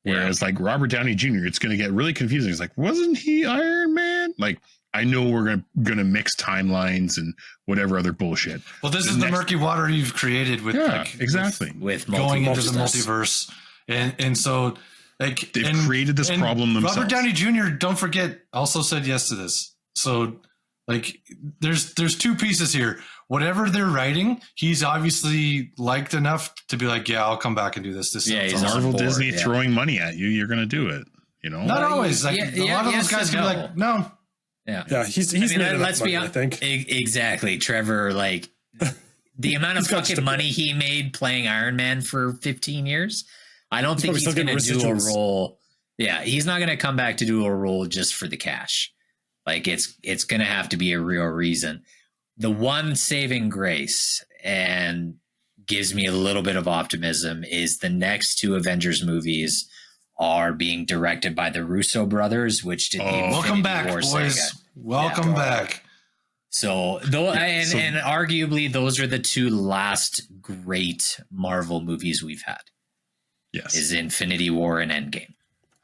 Whereas like Robert Downey Jr., it's going to get really confusing. It's like, wasn't he Iron Man? Like, I know we're gonna mix timelines and whatever other bullshit. Well, this is the murky water you've created with with going into the multiverse, and so. Like they've created this problem themselves. Robert Downey Jr., don't forget, also said yes to this. So like there's two pieces here. Whatever they're writing, he's obviously liked enough to be like, yeah, I'll come back and do this. This he's Marvel Disney throwing money at you. You're going to do it. You know, not always. Like a lot of those guys can be like, no. Yeah. He's let's money, be I think. Exactly. Trevor, like the amount of fucking money he made playing Iron Man for 15 years. I don't think he's going to do a role. Yeah. He's not going to come back to do a role just for the cash. Like it's going to have to be a real reason. The one saving grace and gives me a little bit of optimism is the next two Avengers movies are being directed by the Russo brothers, which did the welcome back, War boys. Saga. Welcome back. So, and arguably, those are the two last great Marvel movies we've had. Yes, is Infinity War and Endgame.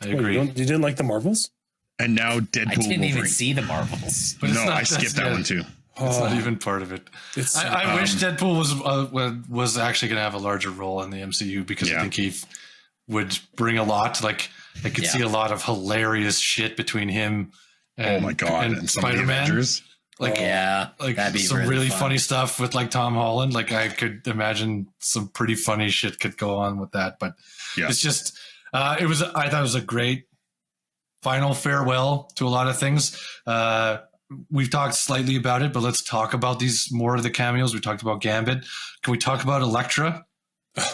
I agree. You didn't like the Marvels? And now Deadpool. I didn't even see the Marvels. But I skipped that one too. It's not even part of it. I wish Deadpool was actually going to have a larger role in the MCU because I think he would bring a lot. Like I could see a lot of hilarious shit between him and, and Spider-Man. Like that'd be some really funny stuff with like Tom Holland. Like I could imagine some pretty funny shit could go on with that. But it's just I thought it was a great final farewell to a lot of things. We've talked slightly about it, but let's talk about more of the cameos. We talked about Gambit. Can we talk about Elektra?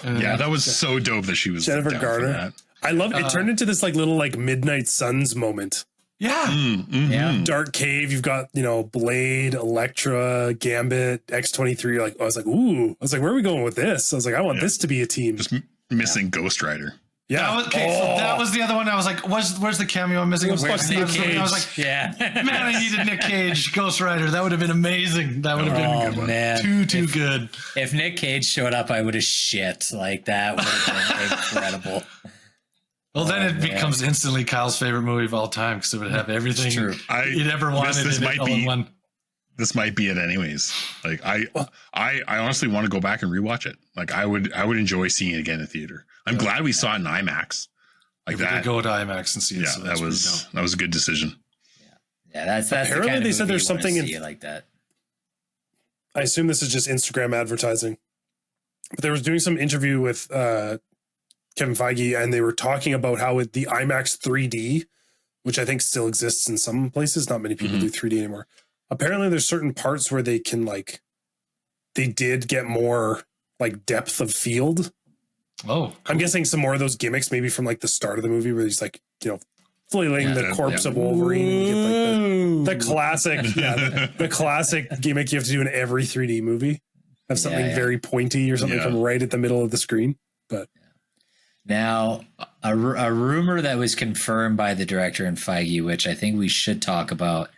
That was so dope that she was Jennifer Garner. I love it. Turned into this like little like Midnight Suns moment. Yeah. Dark Cave. You've got, Blade, Elektra, Gambit, X-23. Like I was like, ooh. I was like, where are we going with this? I was like, I want this to be a team. Just missing Ghost Rider. Yeah. So that was the other one. I was like, where's the cameo I'm missing? Nick Cage. I was like, man, I needed Nick Cage, Ghost Rider. That would have been amazing. That would have been a good one. Man. Too good. If Nick Cage showed up, I would have shit. Like that would have been incredible. Well, then it becomes instantly Kyle's favorite movie of all time because it would have everything you'd ever wanted in one. This might be it anyways. Like I honestly want to go back and rewatch it. Like I would enjoy seeing it again in theater. I'm glad we saw it in IMAX. Like that. We could go to IMAX and see it. Yeah, so that was a good decision. Yeah, that's apparently the kind of they said there's something in like that. I assume this is just Instagram advertising, but they was doing some interview with Kevin Feige, and they were talking about how the IMAX 3D, which I think still exists in some places, not many people do 3D anymore. Apparently, there's certain parts where they can they did get more depth of field. Oh, cool. I'm guessing some more of those gimmicks, maybe from the start of the movie, where he's flailing the corpse of Wolverine. And get, the classic, the classic gimmick you have to do in every 3D movie. Have something very pointy or something from right at the middle of the screen. But now, a rumor that was confirmed by the director and Feige, which I think we should talk about,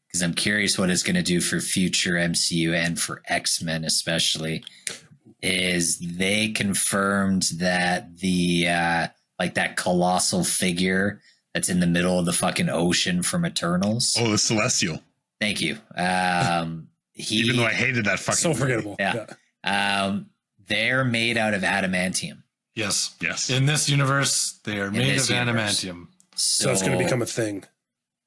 because I'm curious what it's going to do for future MCU and for X-Men especially, is they confirmed that the that colossal figure that's in the middle of the fucking ocean from Eternals. Oh, the Celestial. Thank you. Even though I hated that fucking forgettable. Yeah. They're made out of adamantium. Yes. In this universe, they are made of adamantium. So it's going to become a thing.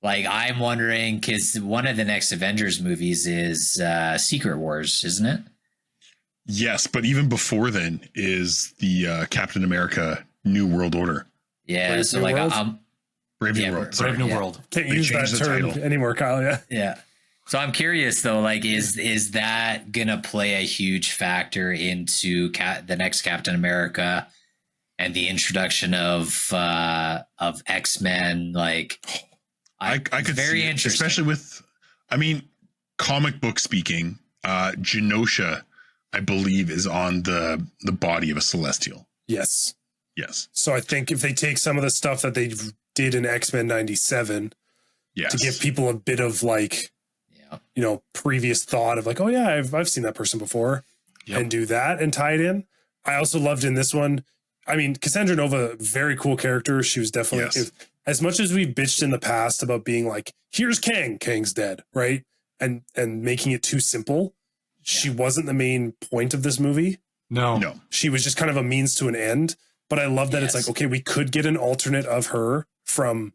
I'm wondering, because one of the next Avengers movies is Secret Wars, isn't it? Yes, but even before then is the Captain America New World Order. Yeah, Brave so New World? Brave New World. Brave New World. Can't use that term anymore, Kyle. Yeah. So I'm curious though, is that gonna play a huge factor into the next Captain America and the introduction of X-Men? I could very see it, interesting, especially with, comic book speaking. Genosha, I believe, is on the body of a Celestial. Yes. So I think if they take some of the stuff that they did in X-Men 97 to give people a bit of previous thought of oh yeah, I've seen that person before, and do that and tie it in. I also loved in this one. Cassandra Nova, very cool character. She was definitely, as much as we've bitched in the past about being here's Kang's dead, right? And making it too simple. She wasn't the main point of this movie. No. She was just kind of a means to an end. But I love that it's okay, we could get an alternate of her from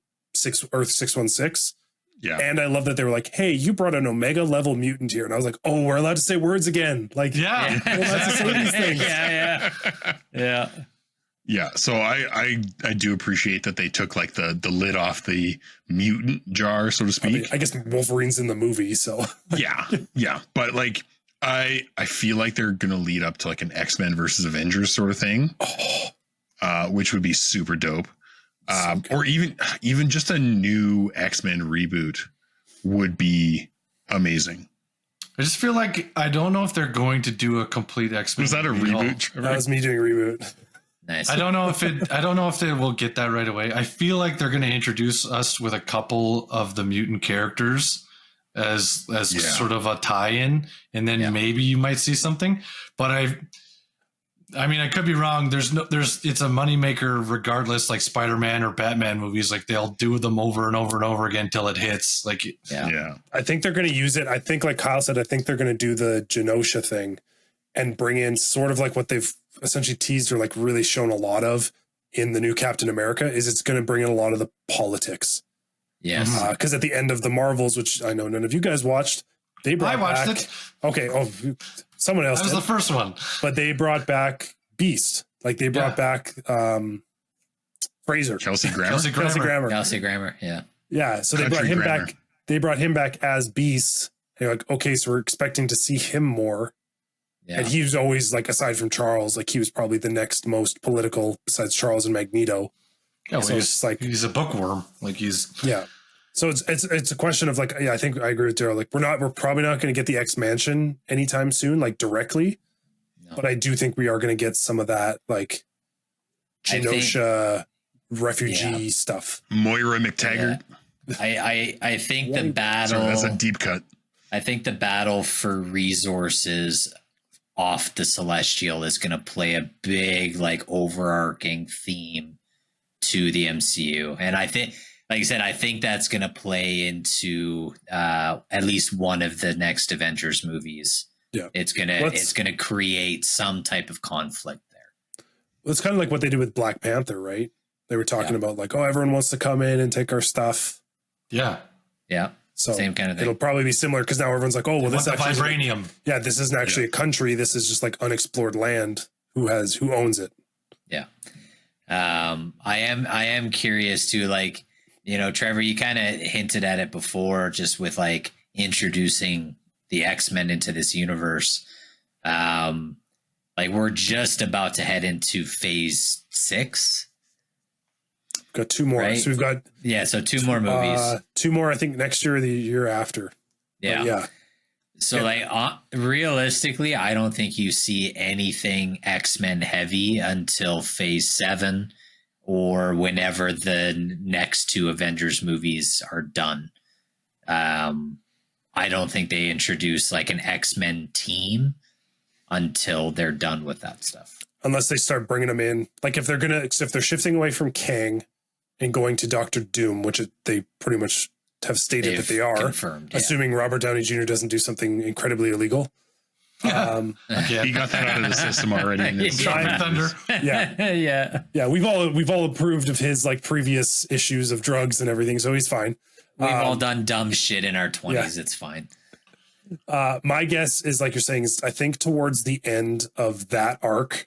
Earth 616 Yeah. And I love that they were like, hey, you brought an Omega level mutant here. And I was like, oh, we're allowed to say words again. Like, we're allowed to say these things. Yeah. So I do appreciate that they took like the lid off the mutant jar, so to speak. I mean, I guess Wolverine's in the movie, so. Yeah. But like, I feel like they're going to lead up to like an X-Men versus Avengers sort of thing, which would be super dope. Or even just a new X-Men reboot would be amazing. I just feel like I don't know if they're going to do a complete X-Men. Was that a reboot? That was me doing a reboot. Nice. I don't know if they will get that right away. I feel like they're going to introduce us with a couple of the mutant characters as sort of a tie-in, and then maybe you might see something. But I mean, I could be wrong. It's a moneymaker regardless, like Spider-Man or Batman movies. Like they'll do them over and over and over again till it hits. Like, yeah. I think they're going to use it. I think, like Kyle said, I think they're going to do the Genosha thing and bring in sort of like what they've essentially teased or like really shown a lot of in the new Captain America is it's going to bring in a lot of the politics. Yes. Because at the end of the Marvels, which I know none of you guys watched, they brought I watched back, it. Okay. Oh, someone else That was did. the first one. But they brought back Beast. Like they brought back Fraser. Kelsey Grammer. Kelsey Grammer. Yeah. Yeah. So they brought him back. They brought him back as Beast. And you're like, okay, so we're expecting to see him more. Yeah. And he was always like, aside from Charles, like he was probably the next most political besides Charles and Magneto. Yeah, so it's like he's a bookworm. Like So it's a question of like, I think I agree with Daryl. Like we're probably not going to get the X-Mansion anytime soon, like directly. No. But I do think we are going to get some of that like Genosha refugee stuff. Moira McTaggart. Yeah. I think the battle. Sorry, that's a deep cut. I think the battle for resources off the Celestial is going to play a big, like, overarching theme to the MCU. And I think, like I said, I think that's going to play into at least one of the next Avengers movies. Yeah. It's gonna create some type of conflict there. Well, it's kind of like what they did with Black Panther, right? They were talking about like, oh, everyone wants to come in and take our stuff. Yeah. Yeah. So same kind of thing. It'll probably be similar because now everyone's like, oh, well, this actually vibranium. This isn't actually a country. This is just like unexplored land. Who owns it? Yeah. I am curious to, like, you know, Trevor, you kind of hinted at it before, just with like introducing the X-Men into this universe. Like we're just about to head into phase 6. Got 2 more. Right? So we've got so 2 more movies. 2 more, I think, next year or the year after. Yeah. So like realistically, I don't think you see anything X-Men heavy until phase 7 or whenever the next 2 Avengers movies are done. I don't think they introduce like an X-Men team until they're done with that stuff. Unless they start bringing them in, like if they're shifting away from Kang and going to Doctor Doom, which they pretty much have stated that they are, confirmed, assuming Robert Downey Jr. doesn't do something incredibly illegal. He got that out of the system already. Thunder. Yeah. We've all approved of his like previous issues of drugs and everything, so he's fine. We've all done dumb shit in our 20s. Yeah. It's fine. My guess is, like you're saying, is I think towards the end of that arc,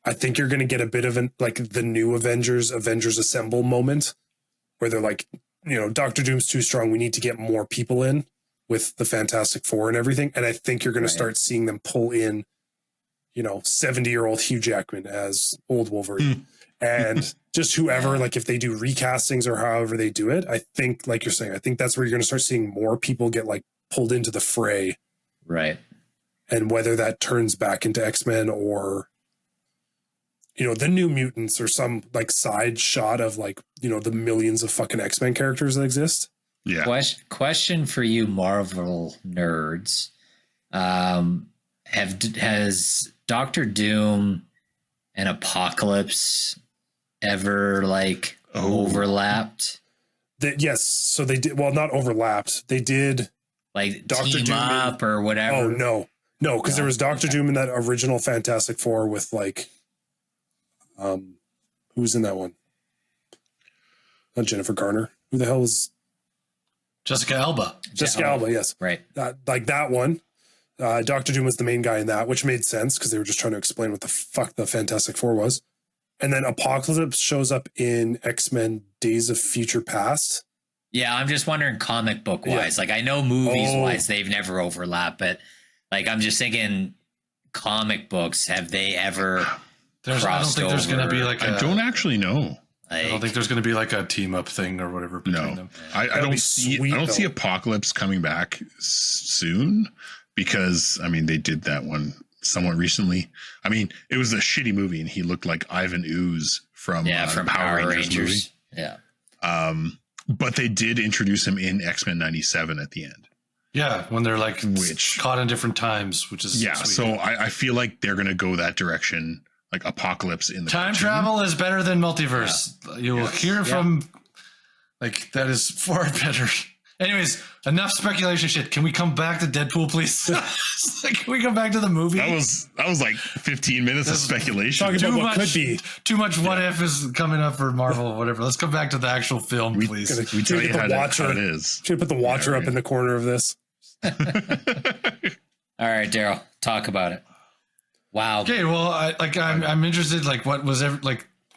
I think you're going to get a bit of like the new Avengers Assemble moment where they're like, you know, Doctor Doom's too strong. We need to get more people in with the Fantastic Four and everything. And I think you're going to start seeing them pull in, you know, 70-year-old Hugh Jackman as old Wolverine and just whoever, like if they do recastings or however they do it, I think, like you're saying, I think that's where you're going to start seeing more people get like pulled into the fray. Right. And whether that turns back into X-Men or, you know, the New Mutants or some like side shot of like, you know, the millions of fucking X-Men characters that exist. Yeah. Question for you, Marvel nerds. Has Doctor Doom and Apocalypse ever like overlapped? Yes. So they did. Well, not overlapped. They did like Dr. Team Doom up or whatever. Oh, no. Because there was Doctor Doom in that original Fantastic Four with like, who's in that one? Not Jennifer Garner. Who the hell was? Jessica Alba. Jessica Alba, yes. Right. Like that one. Dr. Doom was the main guy in that, which made sense because they were just trying to explain what the fuck the Fantastic Four was. And then Apocalypse shows up in X-Men Days of Future Past. Yeah, I'm just wondering comic book wise. Like I know movies wise they've never overlapped, but like I'm just thinking comic books, have they ever I don't think there's going to be like I don't actually know. I don't think there's going to be like a team up thing or whatever between them. I don't see Apocalypse coming back soon because I mean they did that one somewhat recently. I mean it was a shitty movie and he looked like Ivan Ooze from Power Rangers movie. Yeah. But they did introduce him in X-Men 97 at the end. Yeah, when they're like caught in different times, which is sweet. So I feel like they're going to go that direction. Like Apocalypse in the time travel is better than multiverse. Yeah. You will hear from like that is far better. Anyways, enough speculation shit. Can we come back to Deadpool, please? Can we come back to the movie? That was like 15 minutes of speculation. Talking about what could be. Too much what if is coming up for Marvel or whatever. Let's come back to the actual film, please. We tell you how it is. Should put the Watcher up in the corner of this. All right, Daryl, talk about it. Wow. Okay, well, I'm interested. Like, what was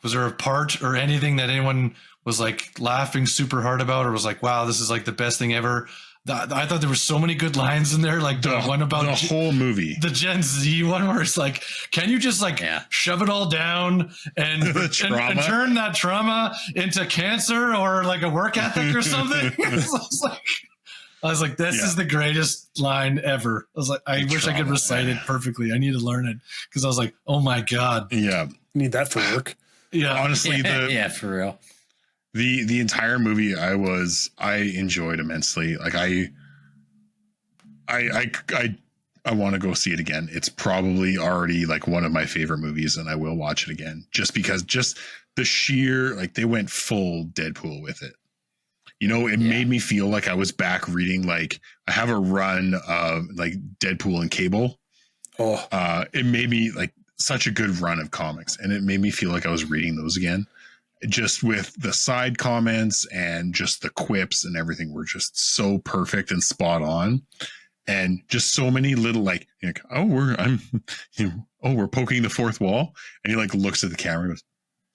was there a part or anything that anyone was like laughing super hard about, or was like, wow, this is like the best thing ever? I thought there were so many good lines in there. Like the one about the whole movie, the Gen Z one, where it's like, can you just like shove it all down and turn that trauma into cancer or like a work ethic or something? I was like, this is the greatest line ever. I was like, I wish I could recite it perfectly. I need to learn it because I was like, oh my God. Yeah. Need that for work. Yeah. Honestly, for real. The entire movie I enjoyed immensely. Like I want to go see it again. It's probably already like one of my favorite movies and I will watch it again just because the sheer, like they went full Deadpool with it. You know, it made me feel like I was back reading, like I have a run of like Deadpool and Cable. It made me like such a good run of comics and it made me feel like I was reading those again. Just with the side comments and just the quips and everything were just so perfect and spot on. And just so many little like we're poking the fourth wall. And he like looks at the camera and goes,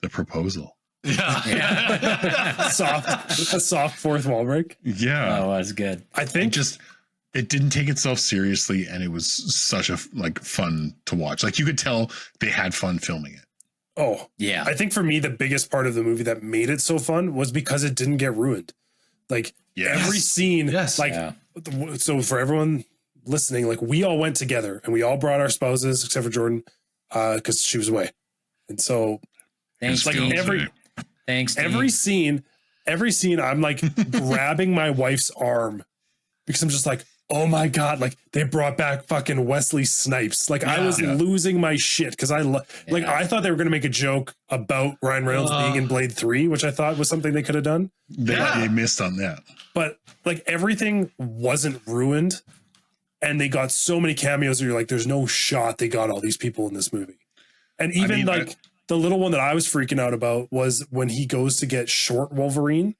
the proposal. Yeah. A soft fourth wall break. Yeah. Oh, that's good. I think it didn't take itself seriously and it was such a like fun to watch. Like you could tell they had fun filming it. Oh, yeah. I think for me, the biggest part of the movie that made it so fun was because it didn't get ruined. Like every scene, so for everyone listening, like we all went together and we all brought our spouses except for Jordan because she was away. And so Thanks, like Thanks. Every scene, I'm like grabbing my wife's arm because I'm just like, oh my God, like they brought back fucking Wesley Snipes. Like I was losing my shit because I thought they were going to make a joke about Ryan Reynolds being in Blade 3, which I thought was something they could have done. They missed on that. But like everything wasn't ruined and they got so many cameos that you're like, there's no shot they got all these people in this movie. And even the little one that I was freaking out about was when he goes to get Short Wolverine.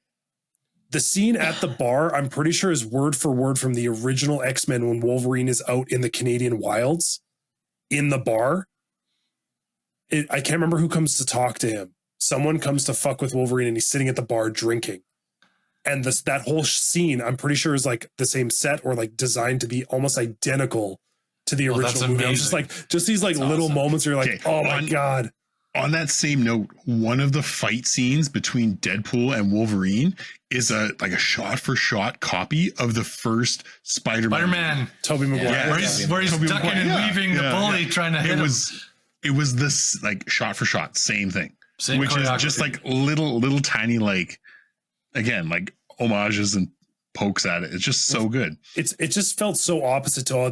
The scene at the bar, I'm pretty sure is word for word from the original X-Men when Wolverine is out in the Canadian wilds in the bar. I can't remember who comes to talk to him. Someone comes to fuck with Wolverine and he's sitting at the bar drinking. And that whole scene, I'm pretty sure is like the same set or like designed to be almost identical to the original movie. I'm just like, these like little moments where you're like, oh my God. On that same note, one of the fight scenes between Deadpool and Wolverine is a shot for shot copy of the first Spider-Man. Tobey Maguire. Where he's ducking and weaving the bully trying to hit him. It was this like shot for shot, same thing. Which is just like little tiny like again, like homages and pokes at it. It's just so good. It just felt so opposite to all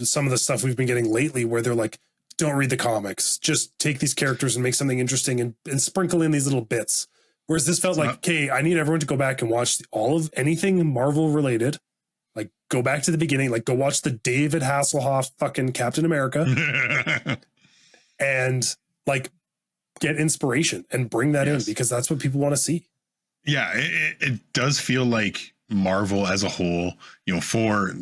some of the stuff we've been getting lately where they're like, don't read the comics. Just take these characters and make something interesting and sprinkle in these little bits. Whereas this felt like, okay, I need everyone to go back and watch all of anything Marvel related. Like go back to the beginning, like go watch the David Hasselhoff fucking Captain America and like get inspiration and bring that in because that's what people want to see. Yeah, it does feel like Marvel as a whole, for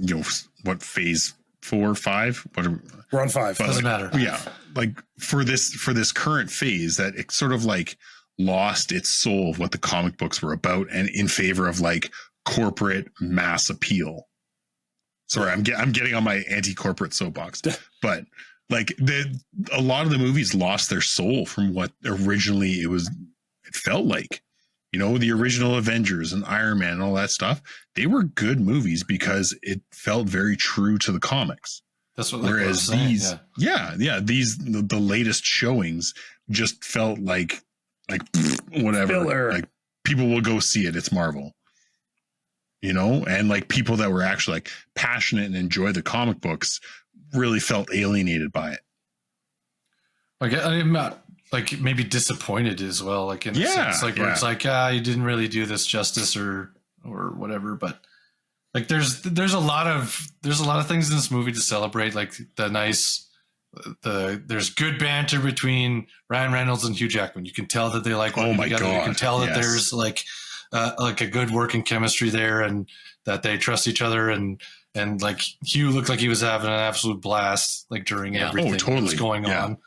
what phase 4 or 5, whatever. We're on 5. Doesn't matter. Yeah, like for this current phase, that it sort of like lost its soul of what the comic books were about, and in favor of like corporate mass appeal. Sorry, I'm getting on my anti-corporate soapbox, but like a lot of the movies lost their soul from what originally it felt like. The original Avengers and Iron Man and all that stuff, they were good movies because it felt very true to the comics. That's what. Whereas these, the latest showings just felt like whatever. Filler. Like people will go see it. It's Marvel, and like people that were actually like passionate and enjoy the comic books really felt alienated by it. Like I'm not. Like maybe disappointed as well, like in a sense, like where it's like, you didn't really do this justice or whatever. But like there's a lot of things in this movie to celebrate. Like there's good banter between Ryan Reynolds and Hugh Jackman. You can tell that they like working together. God. You can tell that there's like a good working chemistry there, and that they trust each other. And like Hugh looked like he was having an absolute blast, like during everything that was going on.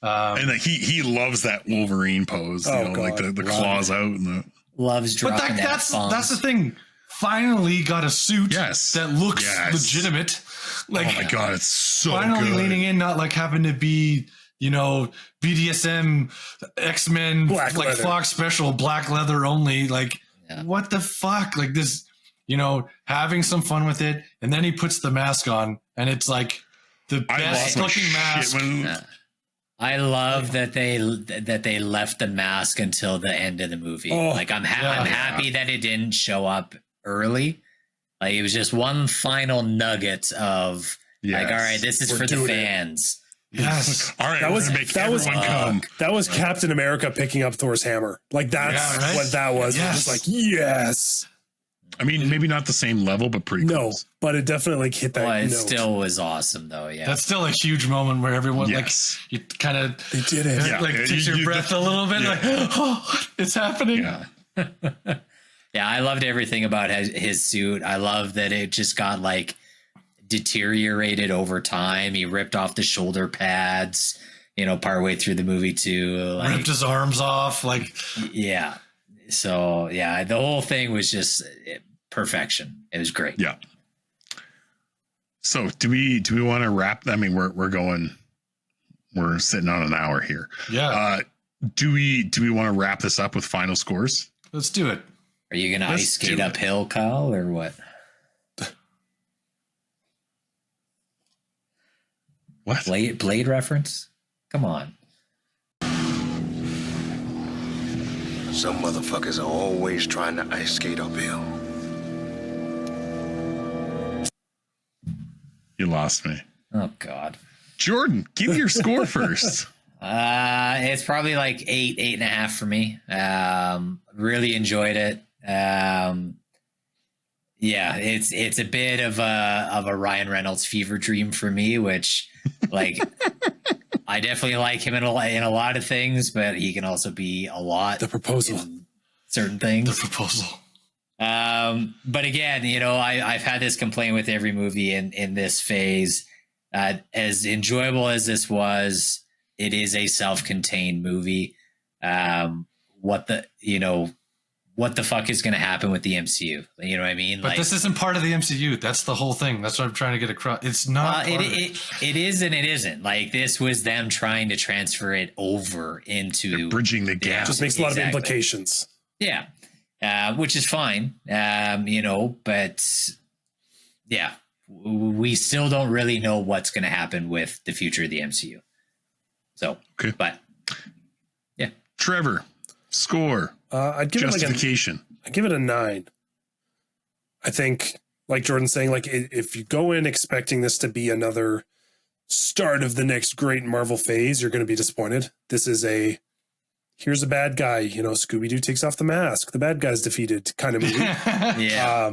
And like he loves that Wolverine pose, like the claws out and loves dropping that's the thing. Finally got a suit that looks legitimate. Like, oh my god, it's so finally good. leaning in, not like having to be BDSM X-Men like leather. Fox special black leather only. Like what the fuck? Like this, having some fun with it, and then he puts the mask on, and it's like the best looking mask. I love that they left the mask until the end of the movie. Like I'm happy that it didn't show up early. Like it was just one final nugget of like, all right, this is for the fans. Yes. All right, that was Captain America picking up Thor's hammer. Like that's what that was. Yes. It was like, yes. I mean, maybe not the same level, but pretty close. But it definitely hit that. Well, it still was awesome, though. Yeah, that's still a huge moment where everyone like you kind of they did it. Like takes your breath a little bit, like it's happening. Yeah. Yeah, I loved everything about his suit. I love that it just got like deteriorated over time. He ripped off the shoulder pads, partway through the movie too. Like, ripped his arms off, like yeah. So yeah, the whole thing was just perfection. It was great. Yeah. So do we want to wrap? I mean, we're sitting on an hour here. Yeah. Do we want to wrap this up with final scores? Let's do it. Are you gonna ice skate uphill, Kyle, or what? What? Blade reference? Come on. Some motherfuckers are always trying to ice skate uphill. You lost me. Oh God. Jordan, give your score first. It's probably like 8.5 for me. Really enjoyed it. Yeah, it's a bit of a Ryan Reynolds fever dream for me, which like I definitely like him in a lot of things, but he can also be a lot. The Proposal. In certain things. The Proposal. But again, I've had this complaint with every movie in this phase. As enjoyable as this was, it is a self-contained movie. What the fuck is going to happen with the MCU? You know what I mean? But this isn't part of the MCU. That's the whole thing. That's what I'm trying to get across. It's not. It is and it isn't. Like this was them trying to transfer it over into They're bridging the gap. Just makes a lot of implications. Yeah, which is fine. But yeah, we still don't really know what's going to happen with the future of the MCU. So, okay. But yeah, Trevor, score. I'd give justification. I'd give it a 9. I think, like Jordan's saying, like if you go in expecting this to be another start of the next great Marvel phase, you're going to be disappointed. This is here's a bad guy, Scooby-Doo takes off the mask, the bad guy's defeated kind of movie. Yeah.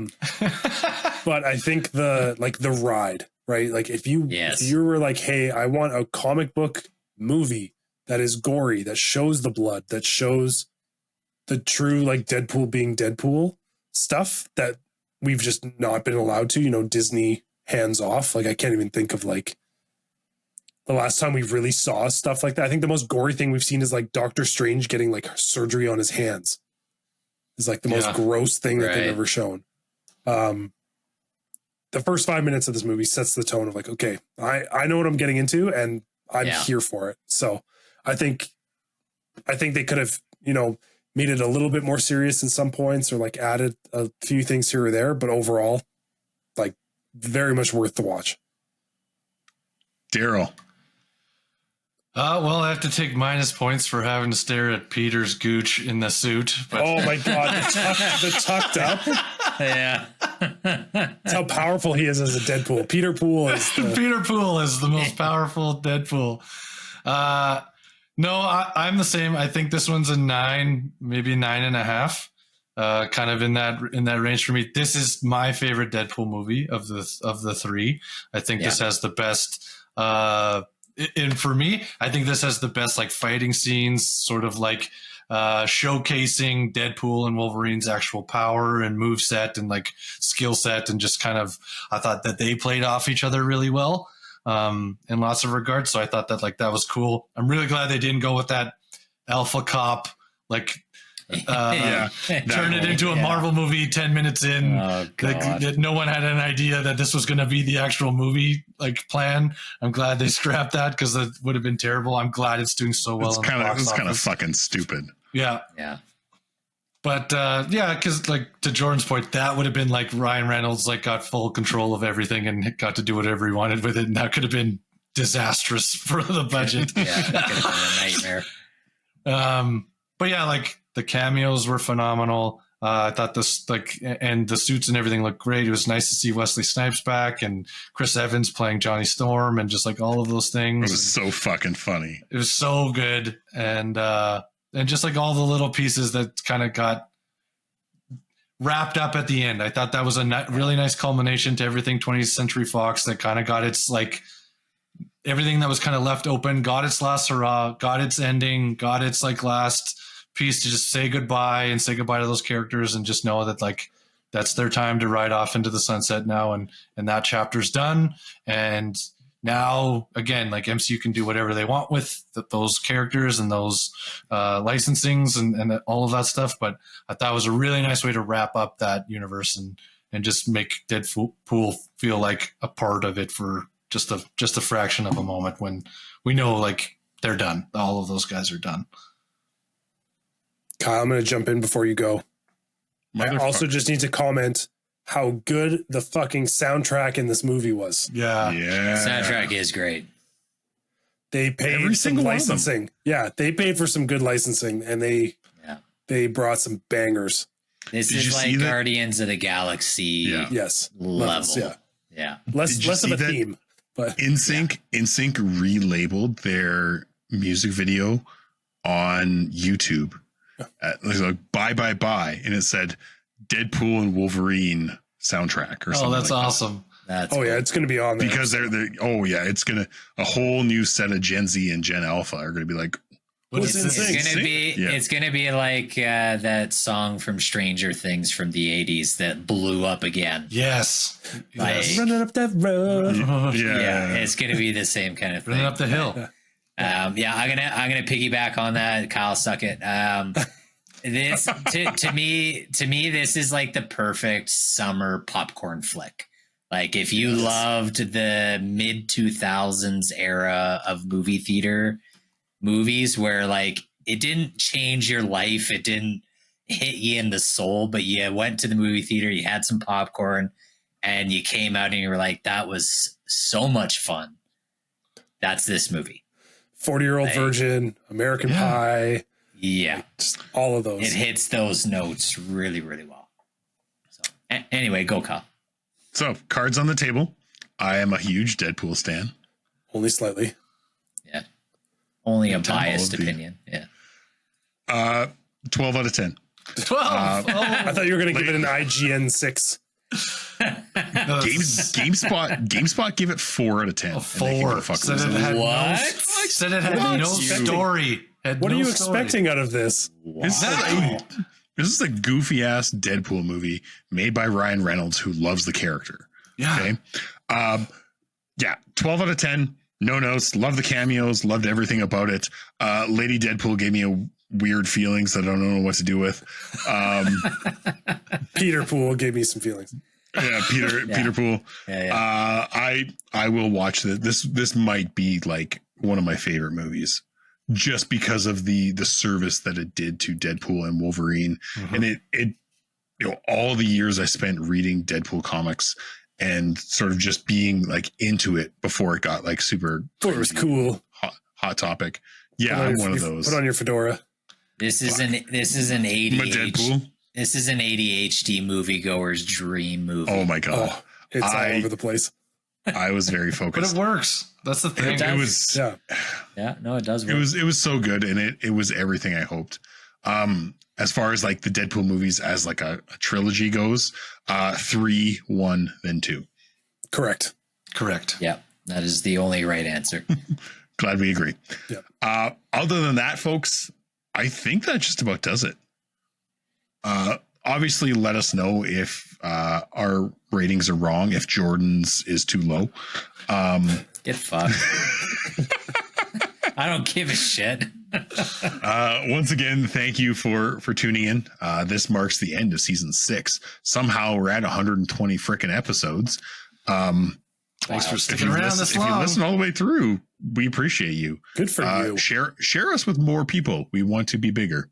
But I think the ride, right? Like if you were like, hey, I want a comic book movie that is gory, that shows the blood, that shows the true like Deadpool being Deadpool stuff, that we've just not been allowed to, you know, Disney hands off. Like I can't even think of like the last time we really saw stuff like that. I think the most gory thing we've seen is like Doctor Strange getting like surgery on his hands. It's like the most gross thing that they've ever shown. The first 5 minutes of this movie sets the tone of like, okay, I know what I'm getting into and I'm here for it. So I think they could have, you know, made it a little bit more serious in some points or like added a few things here or there, but overall, like very much worth the watch. Daryl. Well, I have to take minus points for having to stare at Peter's gooch in the suit. But oh my God, the tucked up. Yeah. That's how powerful he is as a Deadpool. Peter Pool is the most powerful Deadpool. No, I'm the same. I think this one's a 9, maybe 9.5. Kind of in that range for me. This is my favorite Deadpool movie of the three. I think this has the best. And for me, I think this has the best like fighting scenes, sort of like showcasing Deadpool and Wolverine's actual power and moveset and like skill set, and just kind of I thought that they played off each other really well in lots of regards. So I thought that like that was cool. I'm really glad they didn't go with that alpha cop like turn it into a Marvel movie 10 minutes in. That no one had an idea that this was going to be the actual movie like plan. I'm glad they scrapped that because that would have been terrible. I'm glad it's doing so well. It's kind of fucking stupid. Yeah. But because like to Jordan's point, that would have been like Ryan Reynolds like got full control of everything and got to do whatever he wanted with it, and that could have been disastrous for the budget. That could have been a nightmare. But yeah, like the cameos were phenomenal. I thought this and the suits and everything looked great. It was nice to see Wesley Snipes back and Chris Evans playing Johnny Storm and just like all of those things. It was so fucking funny. It was so good. And just like all the little pieces that kind of got wrapped up at the end. I thought that was a really nice culmination to everything 20th Century Fox that kind of got its like everything that was kind of left open, got its last hurrah, got its ending, got its like last piece to just say goodbye to those characters and just know that like that's their time to ride off into the sunset now, and that chapter's done. And now again, like MCU can do whatever they want with those characters and those licensings and all of that stuff. But I thought it was a really nice way to wrap up that universe and just make Deadpool feel like a part of it for just a fraction of a moment when we know like they're done. All of those guys are done. Kyle, I'm going to jump in before you go. I also just need to comment how good the fucking soundtrack in this movie was. Yeah. Soundtrack is great. They paid for some licensing. Yeah, they paid for some good licensing, and they brought some bangers. This is like Guardians of the Galaxy. Yes. Level. Less of a theme. But NSYNC relabeled their music video on YouTube. Like bye, and it said Deadpool and Wolverine soundtrack or something. Oh, that's awesome. That's cool. It's going to be on there. Because it's going to, a whole new set of Gen Z and Gen Alpha are going to be like, it's going to be like that song from Stranger Things from the 80s that blew up again. Yes. Like, running up that road. Yeah, it's going to be the same kind of thing. Running up the hill. I'm gonna piggyback on that. Kyle, suck it. This to me, this is like the perfect summer popcorn flick. Like if you loved the mid 2000s era of movie theater movies where like it didn't change your life, it didn't hit you in the soul, but you went to the movie theater, you had some popcorn, and you came out and you were like, that was so much fun. That's this movie. 40-Year-Old Virgin, American Pie. Yeah. Just all of those. It hits those notes really, really well. So anyway, go Kyle. So cards on the table. I am a huge Deadpool stan. Only slightly. Yeah. Only a biased opinion. Yeah. 12 out of 10. 12. I thought you were going to give it an IGN 6. GameSpot gave it 4 out of 10. 4. Said it had no story. What are you expecting out of this? Is that This is a goofy ass Deadpool movie made by Ryan Reynolds, who loves the character. Yeah. Okay. 12 out of 10. No notes. Love the cameos. Loved everything about it. Lady Deadpool gave me a weird feelings that I don't know what to do with. Peter Pool gave me some feelings. Yeah, Peter Pool. Yeah. I will watch this. This might be like one of my favorite movies, just because of the service that it did to Deadpool and Wolverine, and it all the years I spent reading Deadpool comics and sort of just being like into it before it got like super. It was cool. Hot topic. Yeah, I'm one of those. Put on your fedora. This is an ADHD. This is an ADHD moviegoer's dream movie. Oh my god, it's all over the place. I was very focused, but it works. That's the thing. It was no, it does work. It was so good, and it was everything I hoped. As far as like the Deadpool movies as like a trilogy goes, 3, 1, then 2. Correct. Yeah, that is the only right answer. Glad we agree. Yeah. Other than that, folks, I think that just about does it. Obviously, let us know if our ratings are wrong, if Jordan's is too low. Get fucked. I don't give a shit. Once again, thank you for tuning in. This marks the end of season 6. Somehow we're at 120 frickin' episodes. Thanks for sticking around this long. If you listen all the way through, we appreciate you. Good for you. Share us with more people. We want to be bigger.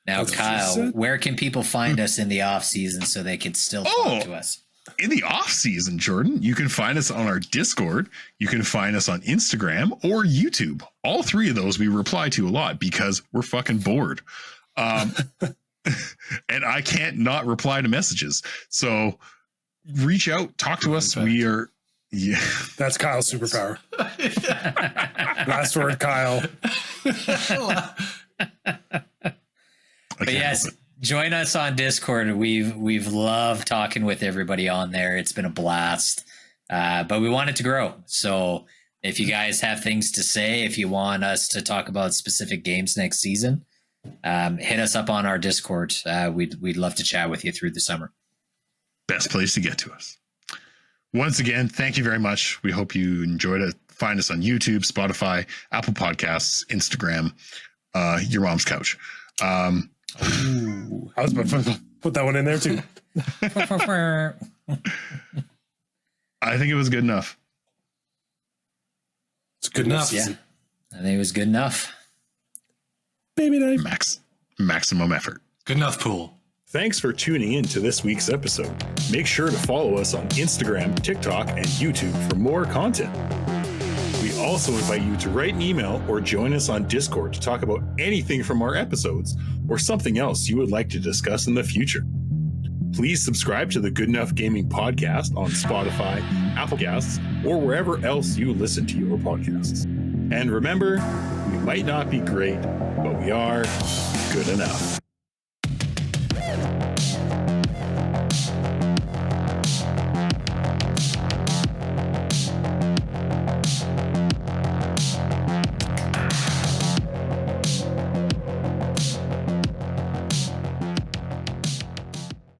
Now, Kyle, where can people find us in the off season so they can still talk to us? In the off season, Jordan, you can find us on our Discord. You can find us on Instagram or YouTube. All 3 of those we reply to a lot because we're fucking bored. And I can't not reply to messages. So reach out, talk to us. We are. Yeah. That's Kyle's superpower. Last word, Kyle. But yes, join us on Discord. We've loved talking with everybody on there. It's been a blast. But we want it to grow. So if you guys have things to say, if you want us to talk about specific games next season, hit us up on our Discord. We'd love to chat with you through the summer. Best place to get to us. Once again, thank you very much. We hope you enjoyed it. Find us on YouTube, Spotify, Apple Podcasts, Instagram, your mom's couch. Ooh, I was about to put that one in there too. I think it was good enough. It's good enough. Yeah, I think it was good enough. Baby night. Maximum effort. Good enough, Pool. Thanks for tuning in to this week's episode. Make sure to follow us on Instagram, TikTok, and YouTube for more content. We also invite you to write an email or join us on Discord to talk about anything from our episodes or something else you would like to discuss in the future. Please subscribe to the Good Enough Gaming Podcast on Spotify, Apple Podcasts, or wherever else you listen to your podcasts. And remember, we might not be great, but we are good enough.